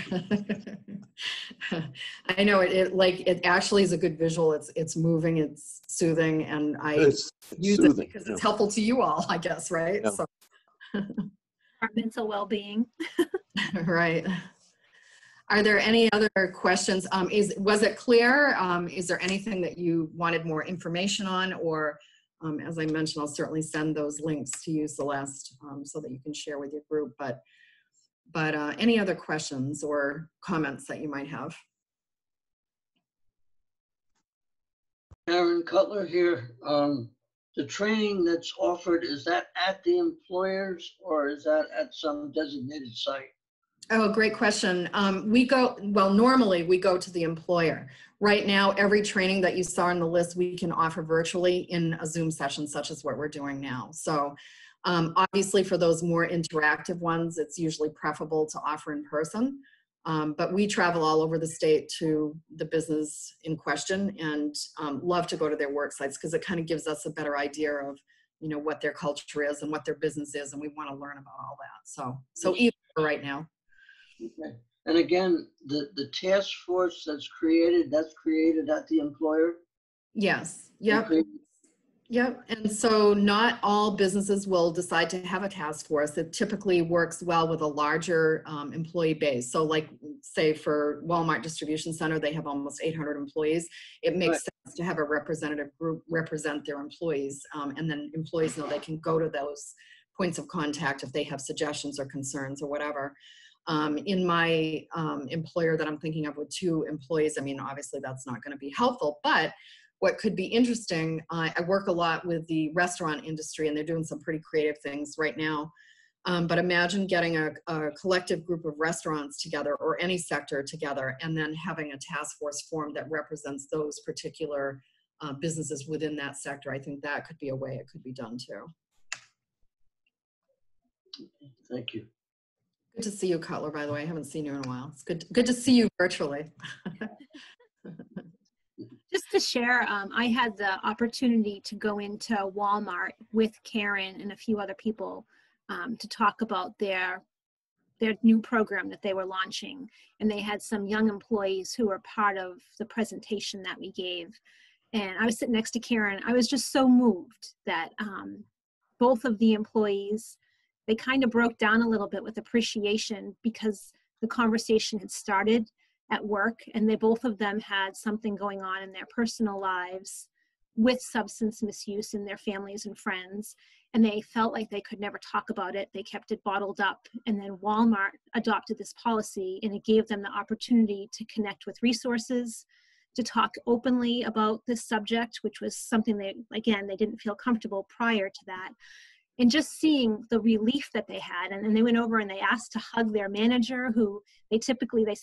I know it actually is a good visual. It's moving, it's soothing, and I use it because it's helpful to you all, I guess, right? Yeah. So. Our mental well-being. Right. Are there any other questions? Was it clear? Is there anything that you wanted more information on? Or as I mentioned, I'll certainly send those links to you, Celeste, so that you can share with your group. But any other questions or comments that you might have? Karen Cutler here. The training that's offered, is that at the employers or is that at some designated site? Oh, great question. Normally we go to the employer. Right now, every training that you saw on the list, we can offer virtually in a Zoom session, such as what we're doing now. So obviously for those more interactive ones, it's usually preferable to offer in person. But we travel all over the state to the business in question and love to go to their work sites because it kind of gives us a better idea of, you know, what their culture is and what their business is, and we want to learn about all that. So either right now. Okay. And again, the task force that's created at the employer? Yes. Yep. Yep. And so not all businesses will decide to have a task force. It typically works well with a larger employee base. So like, say for Walmart Distribution Center, they have almost 800 employees. It makes sense to have a representative group represent their employees. And then employees know they can go to those points of contact if they have suggestions or concerns or whatever. In my employer that I'm thinking of with 2 employees, I mean, obviously that's not going to be helpful, but what could be interesting, I work a lot with the restaurant industry and they're doing some pretty creative things right now. But imagine getting a collective group of restaurants together or any sector together and then having a task force formed that represents those particular businesses within that sector. I think that could be a way it could be done too. Thank you. Good to see you, Cutler, by the way. I haven't seen you in a while. It's good to see you virtually. Just to share, I had the opportunity to go into Walmart with Karen and a few other people to talk about their new program that they were launching. And they had some young employees who were part of the presentation that we gave. And I was sitting next to Karen. I was just so moved that both of the employees, they kind of broke down a little bit with appreciation because the conversation had started at work, and both of them had something going on in their personal lives with substance misuse in their families and friends, and they felt like they could never talk about it. They kept it bottled up, and then Walmart adopted this policy, and it gave them the opportunity to connect with resources, to talk openly about this subject, which was something they didn't feel comfortable prior to that. And just seeing the relief that they had, and then they went over and they asked to hug their manager, who they said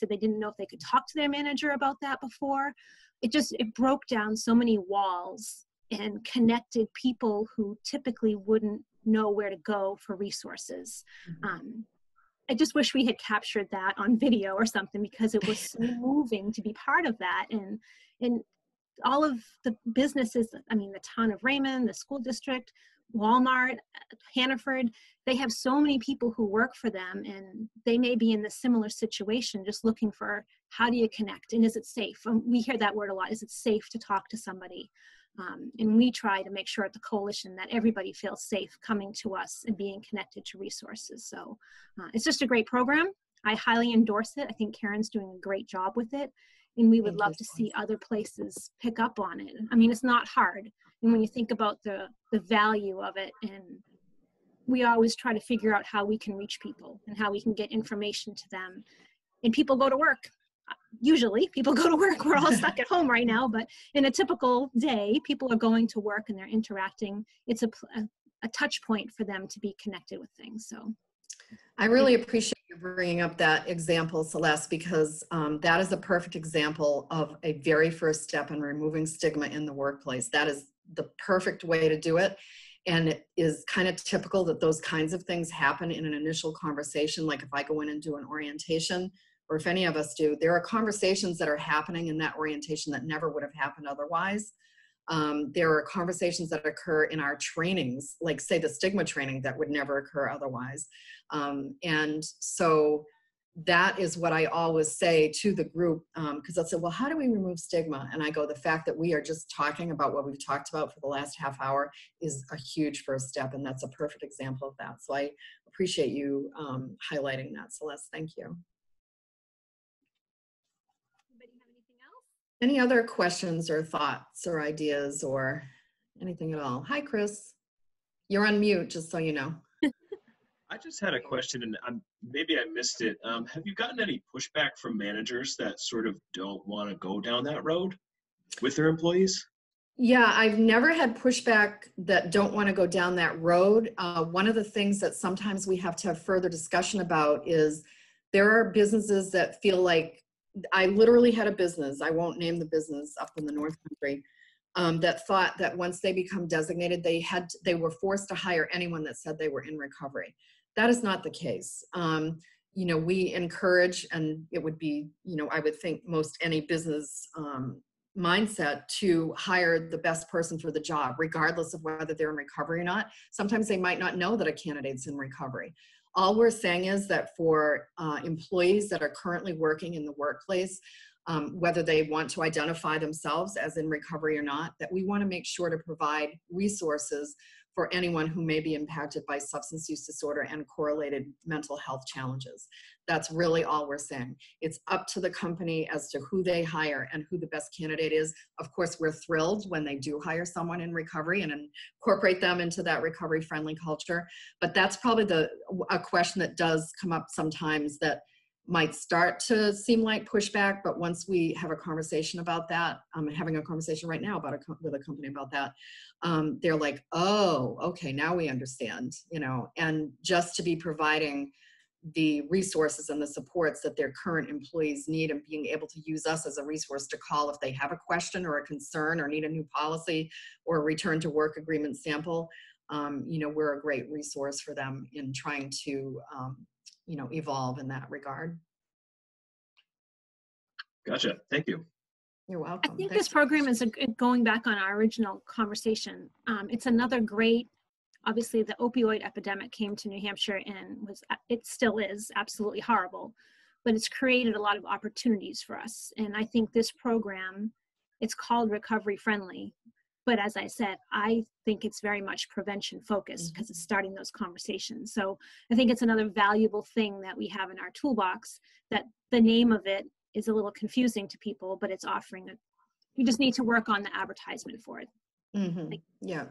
they didn't know if they could talk to their manager about that before. It broke down so many walls and connected people who typically wouldn't know where to go for resources. I just wish we had captured that on video or something, because it was so moving to be part of that. And all of the businesses, the town of Raymond, the school district, Walmart, Hannaford, they have so many people who work for them, and they may be in the similar situation, just looking for, how do you connect, and is it safe? We hear that word a lot. Is it safe to talk to somebody? And we try to make sure at the coalition that everybody feels safe coming to us and being connected to resources. So it's just a great program. I highly endorse it. I think Karen's doing a great job with it, and we would love to see other places pick up on it. It's not hard. And when you think about the value of it, and we always try to figure out how we can reach people and how we can get information to them. And people go to work. Usually people go to work. We're all stuck at home right now, but in a typical day, people are going to work and they're interacting. It's a touch point for them to be connected with things. So I really appreciate you bringing up that example, Celeste, because that is a perfect example of a very first step in removing stigma in the workplace. That is the perfect way to do it. And it is kind of typical that those kinds of things happen in an initial conversation. Like if I go in and do an orientation, or if any of us do, there are conversations that are happening in that orientation that never would have happened otherwise. There are conversations that occur in our trainings, like say the stigma training, that would never occur otherwise. And so that is what I always say to the group, because they'll say, well, how do we remove stigma? And I go, the fact that we are just talking about what we've talked about for the last half hour is a huge first step, and that's a perfect example of that. So I appreciate you highlighting that, Celeste. Thank you. anybody have anything else? Any other questions or thoughts or ideas or anything at all? Hi, Chris. You're on mute, just so you know. I just had a question, and maybe I missed it. Have you gotten any pushback from managers that sort of don't want to go down that road with their employees? Yeah, I've never had pushback that don't want to go down that road. One of the things that sometimes we have to have further discussion about is there are businesses that feel like, I literally had a business, I won't name the business up in the North Country, that thought that once they become designated, they were forced to hire anyone that said they were in recovery. That is not the case. We encourage, and it would be, I would think most any business mindset, to hire the best person for the job, regardless of whether they're in recovery or not. Sometimes they might not know that a candidate's in recovery. All we're saying is that for employees that are currently working in the workplace, whether they want to identify themselves as in recovery or not, that we want to make sure to provide resources for anyone who may be impacted by substance use disorder and correlated mental health challenges. That's really all we're saying. It's up to the company as to who they hire and who the best candidate is. Of course, we're thrilled when they do hire someone in recovery and incorporate them into that recovery-friendly culture. But that's probably a question that does come up sometimes, that might start to seem like pushback, but once we have a conversation about that, I'm having a conversation right now with a company about that, they're like, oh, okay, now we understand, and just to be providing the resources and the supports that their current employees need, and being able to use us as a resource to call if they have a question or a concern or need a new policy or a return to work agreement sample. You know, we're a great resource for them in trying to, you know, evolve in that regard. Gotcha. Thank you. You're welcome. I think Thanks this program is going back on our original conversation. It's another great, obviously the opioid epidemic came to New Hampshire and it still is absolutely horrible, but it's created a lot of opportunities for us. And I think this program, it's called Recovery Friendly, but as I said, I think it's very much prevention focused because it's starting those conversations. So I think it's another valuable thing that we have in our toolbox, that the name of it is a little confusing to people, but it's offering it. You just need to work on the advertisement for it. Mm-hmm. Yeah.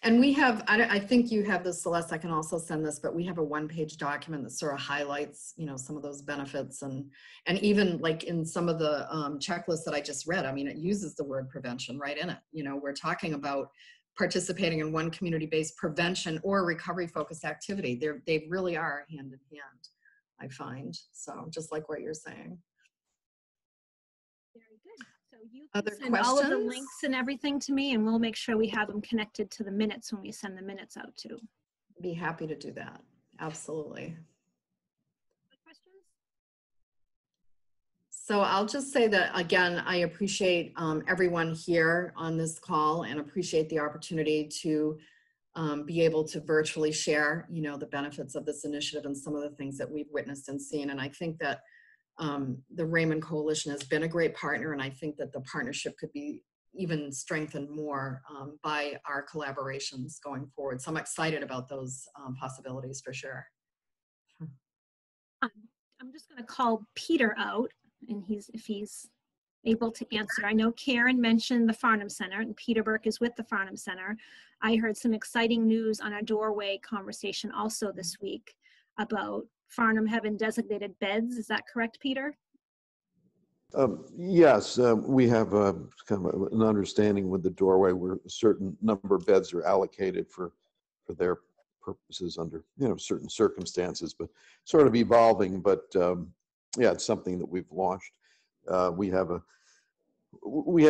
And we have, I think you have this, Celeste, I can also send this, but we have a one-page document that sort of highlights, you know, some of those benefits, and even like in some of the checklists that I just read, I mean, it uses the word prevention right in it. You know, we're talking about participating in one community-based prevention or recovery-focused activity. They really are hand in hand, I find. So just like what you're saying. Very good. So you Other can send all of the questions? links and everything to me, and we'll make sure we have them connected to the minutes when we send the minutes out too. Be happy to do that. Absolutely. Other questions? So I'll just say that, again, I appreciate everyone here on this call and appreciate the opportunity to be able to virtually share, you know, the benefits of this initiative and some of the things that we've witnessed and seen. And I think that the Raymond Coalition has been a great partner, and I think that the partnership could be even strengthened more by our collaborations going forward. So I'm excited about those possibilities for sure. I'm just going to call Peter out, and if he's able to answer. I know Karen mentioned the Farnham Center, and Peter Burke is with the Farnham Center. I heard some exciting news on our doorway conversation also this week about Farnham having designated beds. Is that correct, Peter? Yes, we have kind of an understanding with the doorway where a certain number of beds are allocated for their purposes under, you know, certain circumstances, but sort of evolving. But yeah, it's something that we've launched. We had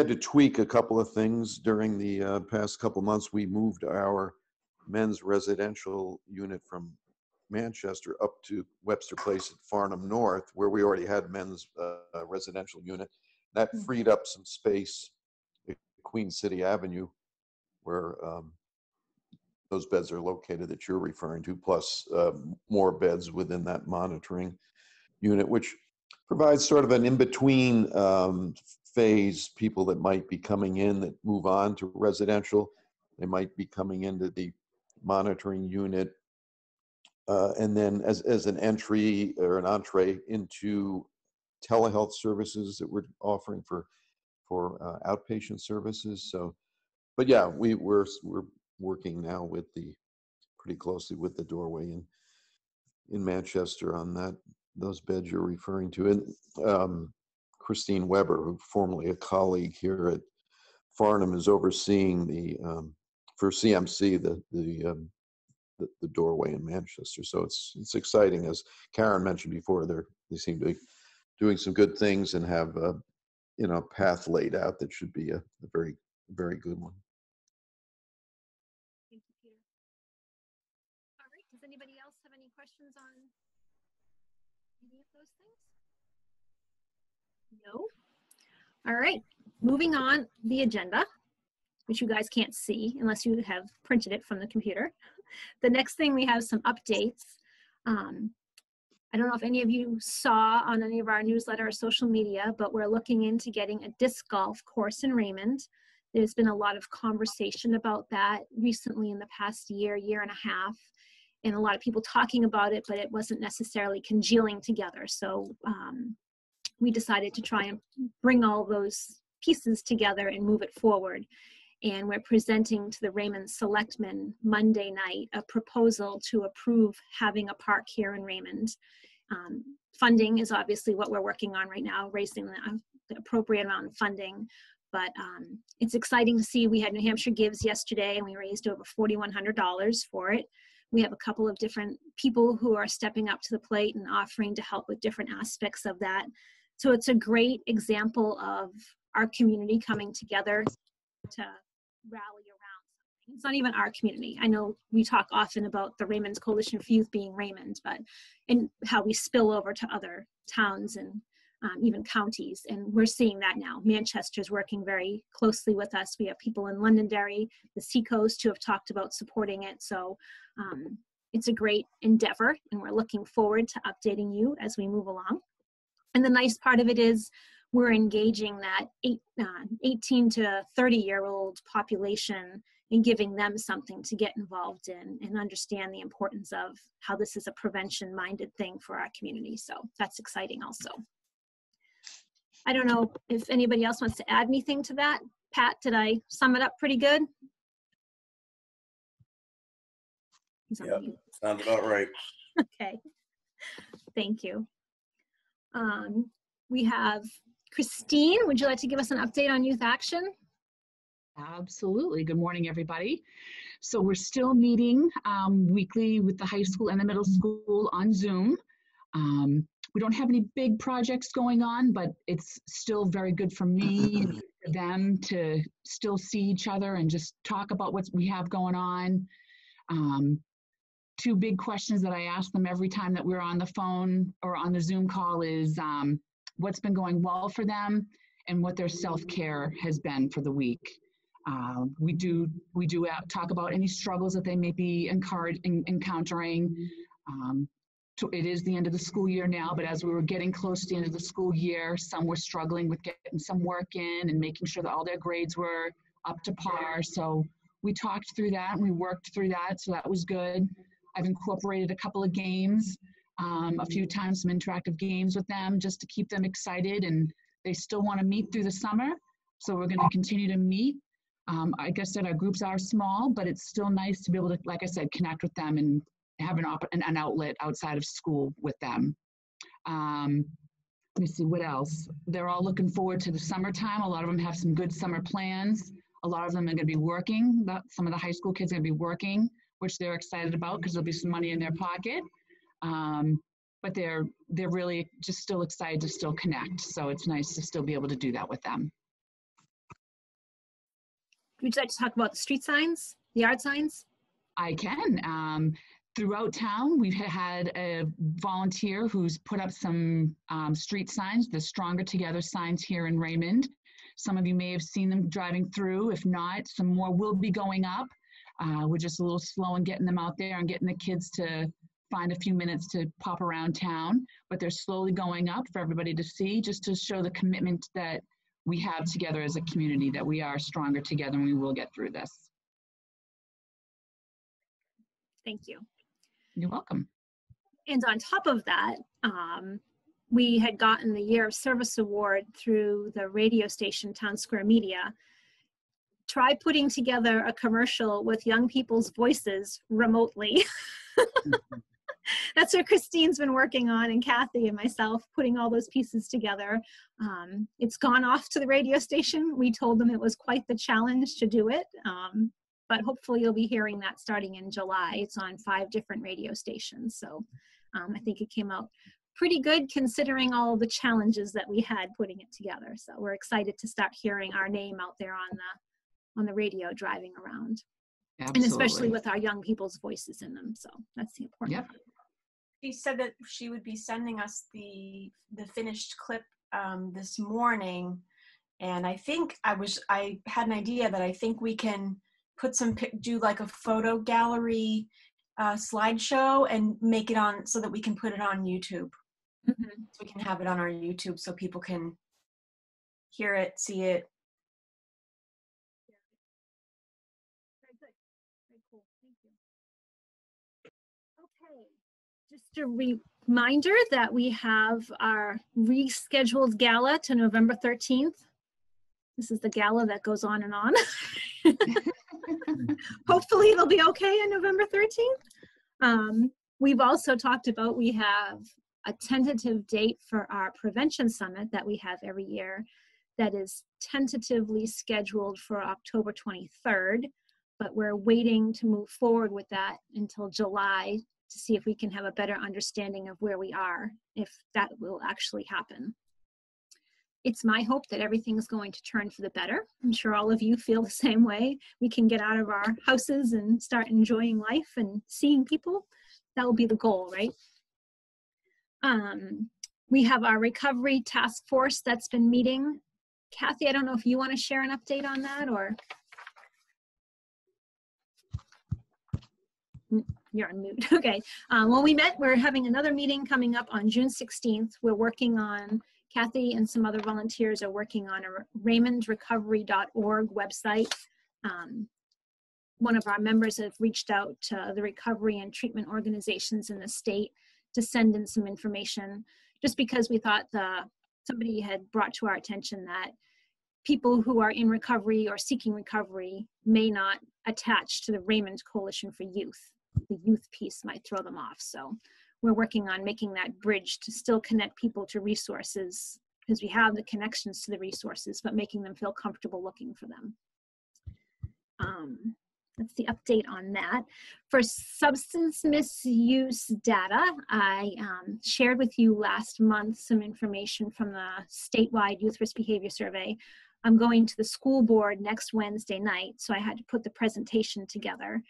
to tweak a couple of things during the past couple of months. We moved our men's residential unit from Manchester up to Webster Place at Farnham North, where we already had men's residential unit. That freed up some space at Queen City Avenue, where those beds are located that you're referring to, plus more beds within that monitoring unit, which provides sort of an in-between phase. People that might be coming in that move on to residential, they might be coming into the monitoring unit, and then as an entry or an entree into telehealth services that we're offering for outpatient services. So, but yeah, we're working now with pretty closely with the doorway in Manchester on those beds you're referring to. And Christine Weber, who formerly a colleague here at Farnham, is overseeing for CMC the doorway in Manchester. So it's exciting. As Karen mentioned before, they seem to be doing some good things and have you know, a path laid out that should be a very, very good one. Thank you, Peter. All right, does anybody else have any questions on any of those things? No? All right, moving on the agenda, which you guys can't see unless you have printed it from the computer. The next thing, we have some updates. I don't know if any of you saw on any of our newsletter or social media, but we're looking into getting a disc golf course in Raymond. There's been a lot of conversation about that recently in the past year and a half, and a lot of people talking about it, but it wasn't necessarily congealing together. So we decided to try and bring all those pieces together and move it forward. And we're presenting to the Raymond Selectmen Monday night a proposal to approve having a park here in Raymond. Funding is obviously what we're working on right now, raising the appropriate amount of funding. But it's exciting to see. We had New Hampshire Gives yesterday, and we raised over $4,100 for it. we have a couple of different people who are stepping up to the plate and offering to help with different aspects of that. So it's a great example of our community coming together to rally around something. It's not even our community. I know we talk often about the Raymond Coalition for Youth being Raymond, but and how we spill over to other towns and even counties. And we're seeing that now. Manchester's working very closely with us. We have people in Londonderry, the Seacoast, who have talked about supporting it. So it's a great endeavor, and we're looking forward to updating you as we move along. And the nice part of it is we're engaging that 18 to 30-year-old population and giving them something to get involved in and understand the importance of how this is a prevention-minded thing for our community. So that's exciting also. I don't know if anybody else wants to add anything to that. Pat, did I sum it up pretty good? Yeah, sounds about right. Okay, thank you. We have Christine. Would you like to give us an update on Youth Action? Absolutely. Good morning, everybody. So we're still meeting weekly with the high school and the middle school on Zoom. We don't have any big projects going on, but it's still very good for me and for them to still see each other and just talk about what we have going on. Two big questions that I ask them every time that we're on the phone or on the Zoom call is what's been going well for them and what their self-care has been for the week. We do talk about any struggles that they may be encountering. It is the end of the school year now, but as we were getting close to the end of the school year, some were struggling with getting some work in and making sure that all their grades were up to par. So we talked through that and we worked through that, so that was good. I've incorporated a couple of games, a few times, some interactive games with them just to keep them excited, and they still want to meet through the summer. So we're going to continue to meet. Like I said, our groups are small, but it's still nice to be able to, like I said, connect with them and have an outlet outside of school with them. Let me see, what else? They're all looking forward to the summertime. A lot of them have some good summer plans. A lot of them are going to be working. Some of the high school kids are going to be working, which they're excited about because there'll be some money in their pocket. But they're really just still excited to still connect. So it's nice to still be able to do that with them. Would you like to talk about the street signs, the yard signs? I can. Throughout town, we've had a volunteer who's put up some street signs, the Stronger Together signs here in Raymond. Some of you may have seen them driving through. If not, some more will be going up. We're just a little slow in getting them out there and getting the kids to find a few minutes to pop around town, but they're slowly going up for everybody to see, just to show the commitment that we have together as a community, that we are stronger together and we will get through this. Thank you. You're welcome. And on top of that, we had gotten the Year of Service Award through the radio station Town Square Media. Try putting together a commercial with young people's voices remotely. That's what Christine's been working on, and Kathy and myself putting all those pieces together. It's gone off to the radio station. We told them it was quite the challenge to do it, but hopefully you'll be hearing that starting in July. It's on 5 different radio stations, so I think it came out pretty good considering all the challenges that we had putting it together. So we're excited to start hearing our name out there on the radio driving around. Absolutely. And especially with our young people's voices in them. So that's the important part. She said that she would be sending us the finished clip this morning, and I think I had an idea that I think we can do like a photo gallery slideshow and make it on so that we can put it on YouTube. Mm-hmm. So we can have it on our YouTube so people can hear it, see it. Just a reminder that we have our rescheduled gala to November 13th. This is the gala that goes on and on. Hopefully it'll be okay on November 13th. We've also talked about, we have a tentative date for our prevention summit that we have every year that is tentatively scheduled for October 23rd. but we're waiting to move forward with that until July to see if we can have a better understanding of where we are, if that will actually happen. It's my hope that everything's going to turn for the better. I'm sure all of you feel the same way. We can get out of our houses and start enjoying life and seeing people. That will be the goal, right? We have our recovery task force that's been meeting. Kathy, I don't know if you want to share an update on that, or you're on mute. Okay. Well, we're having another meeting coming up on June 16th. We're working on, Kathy and some other volunteers are working on a raymondrecovery.org website. One of our members have reached out to the recovery and treatment organizations in the state to send in some information, just because we thought somebody had brought to our attention that people who are in recovery or seeking recovery may not attach to the Raymond Coalition for Youth. The youth piece might throw them off. So we're working on making that bridge to still connect people to resources, because we have the connections to the resources, but making them feel comfortable looking for them. That's the update on that. For substance misuse data, I shared with you last month some information from the statewide youth risk behavior survey. I'm going to the school board next Wednesday night, so I had to put the presentation together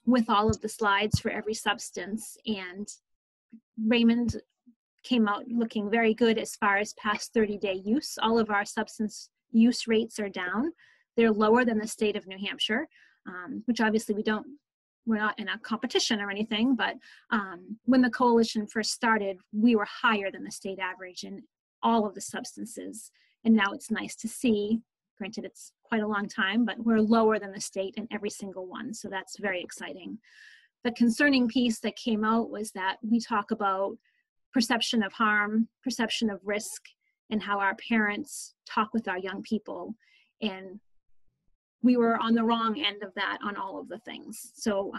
with all of the slides for every substance, and Raymond came out looking very good as far as past 30-day use. All of our substance use rates are down. They're lower than the state of New Hampshire, which obviously we're not in a competition or anything, but when the coalition first started, we were higher than the state average in all of the substances. And now it's nice to see, granted it's quite a long time, but we're lower than the state in every single one. So that's very exciting. The concerning piece that came out was that we talk about perception of harm, perception of risk, and how our parents talk with our young people. And we were on the wrong end of that on all of the things. So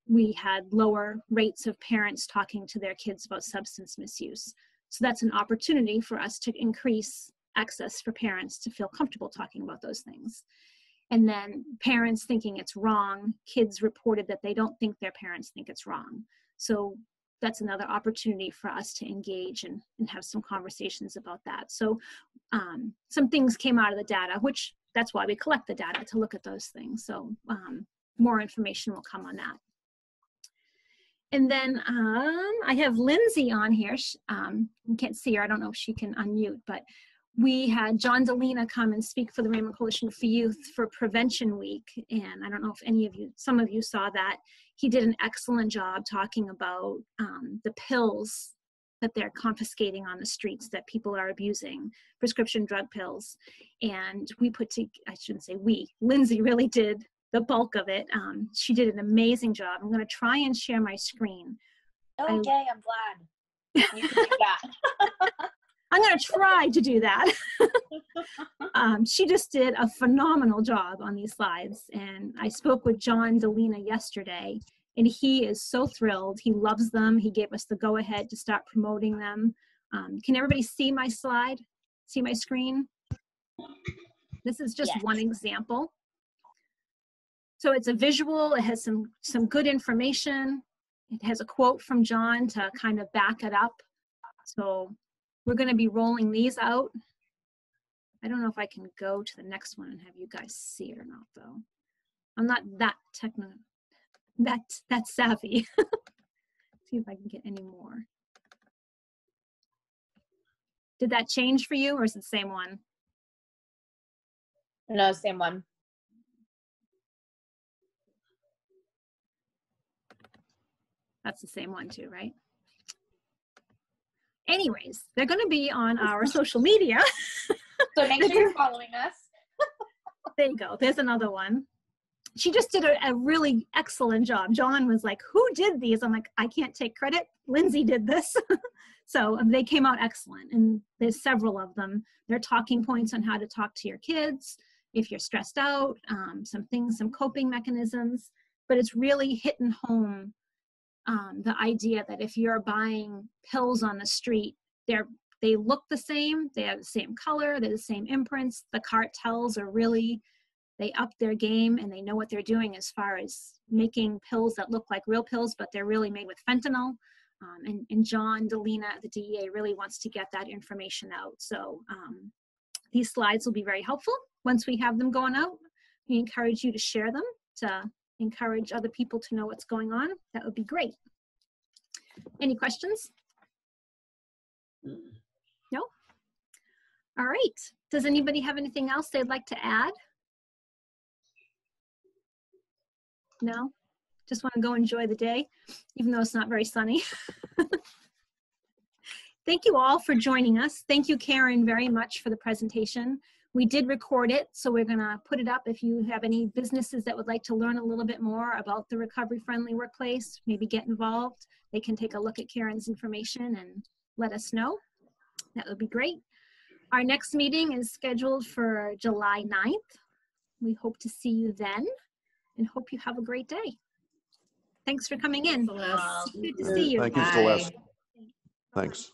we had lower rates of parents talking to their kids about substance misuse. So that's an opportunity for us to increase access for parents to feel comfortable talking about those things. And then parents thinking it's wrong, kids reported that they don't think their parents think it's wrong. So that's another opportunity for us to engage and have some conversations about that. So some things came out of the data, which that's why we collect the data, to look at those things. So more information will come on that. And then I have Lindsay on here. You can't see her, I don't know if she can unmute, but we had John Delina come and speak for the Raymond Coalition for Youth for Prevention Week. And I don't know if some of you saw that. He did an excellent job talking about the pills that they're confiscating on the streets that people are abusing, prescription drug pills. And Lindsay really did the bulk of it. She did an amazing job. I'm gonna try and share my screen. Okay, I'm glad you can do that. I'm gonna try to do that. She just did a phenomenal job on these slides. And I spoke with John Delina yesterday, and he is so thrilled. He loves them. He gave us the go-ahead to start promoting them. Can everybody see my slide? See my screen? This is just one example. So it's a visual. It has some good information. It has a quote from John to kind of back it up. So we're going to be rolling these out. I don't know if I can go to the next one and have you guys see it or not, though. I'm not that that savvy. See if I can get any more. Did that change for you, or is it the same one? No, same one. That's the same one too, right? Anyways, they're going to be on our social media. So make sure you're following us. There you go. There's another one. She just did a really excellent job. John was like, who did these? I'm like, I can't take credit. Lindsay did this. So they came out excellent. And there's several of them. They're talking points on how to talk to your kids if you're stressed out, some coping mechanisms. But it's really hitting home the idea that if you're buying pills on the street, they look the same, they have the same color, they're the same imprints. The cartels are really they upped their game and they know what they're doing as far as making pills that look like real pills, but they're really made with fentanyl. And John Delina at the DEA really wants to get that information out. So these slides will be very helpful once we have them going out. We encourage you to share them to encourage other people to know what's going on. That would be great. Any questions? No? All right. Does anybody have anything else they'd like to add? No? Just want to go enjoy the day, even though it's not very sunny. Thank you all for joining us. Thank you, Karen, very much for the presentation. We did record it, so we're going to put it up. If you have any businesses that would like to learn a little bit more about the recovery-friendly workplace, maybe get involved, they can take a look at Karen's information and let us know. That would be great. Our next meeting is scheduled for July 9th. We hope to see you then and hope you have a great day. Thanks for coming in. Celeste. Good to see you. Thank you, Bye. Celeste. Thanks.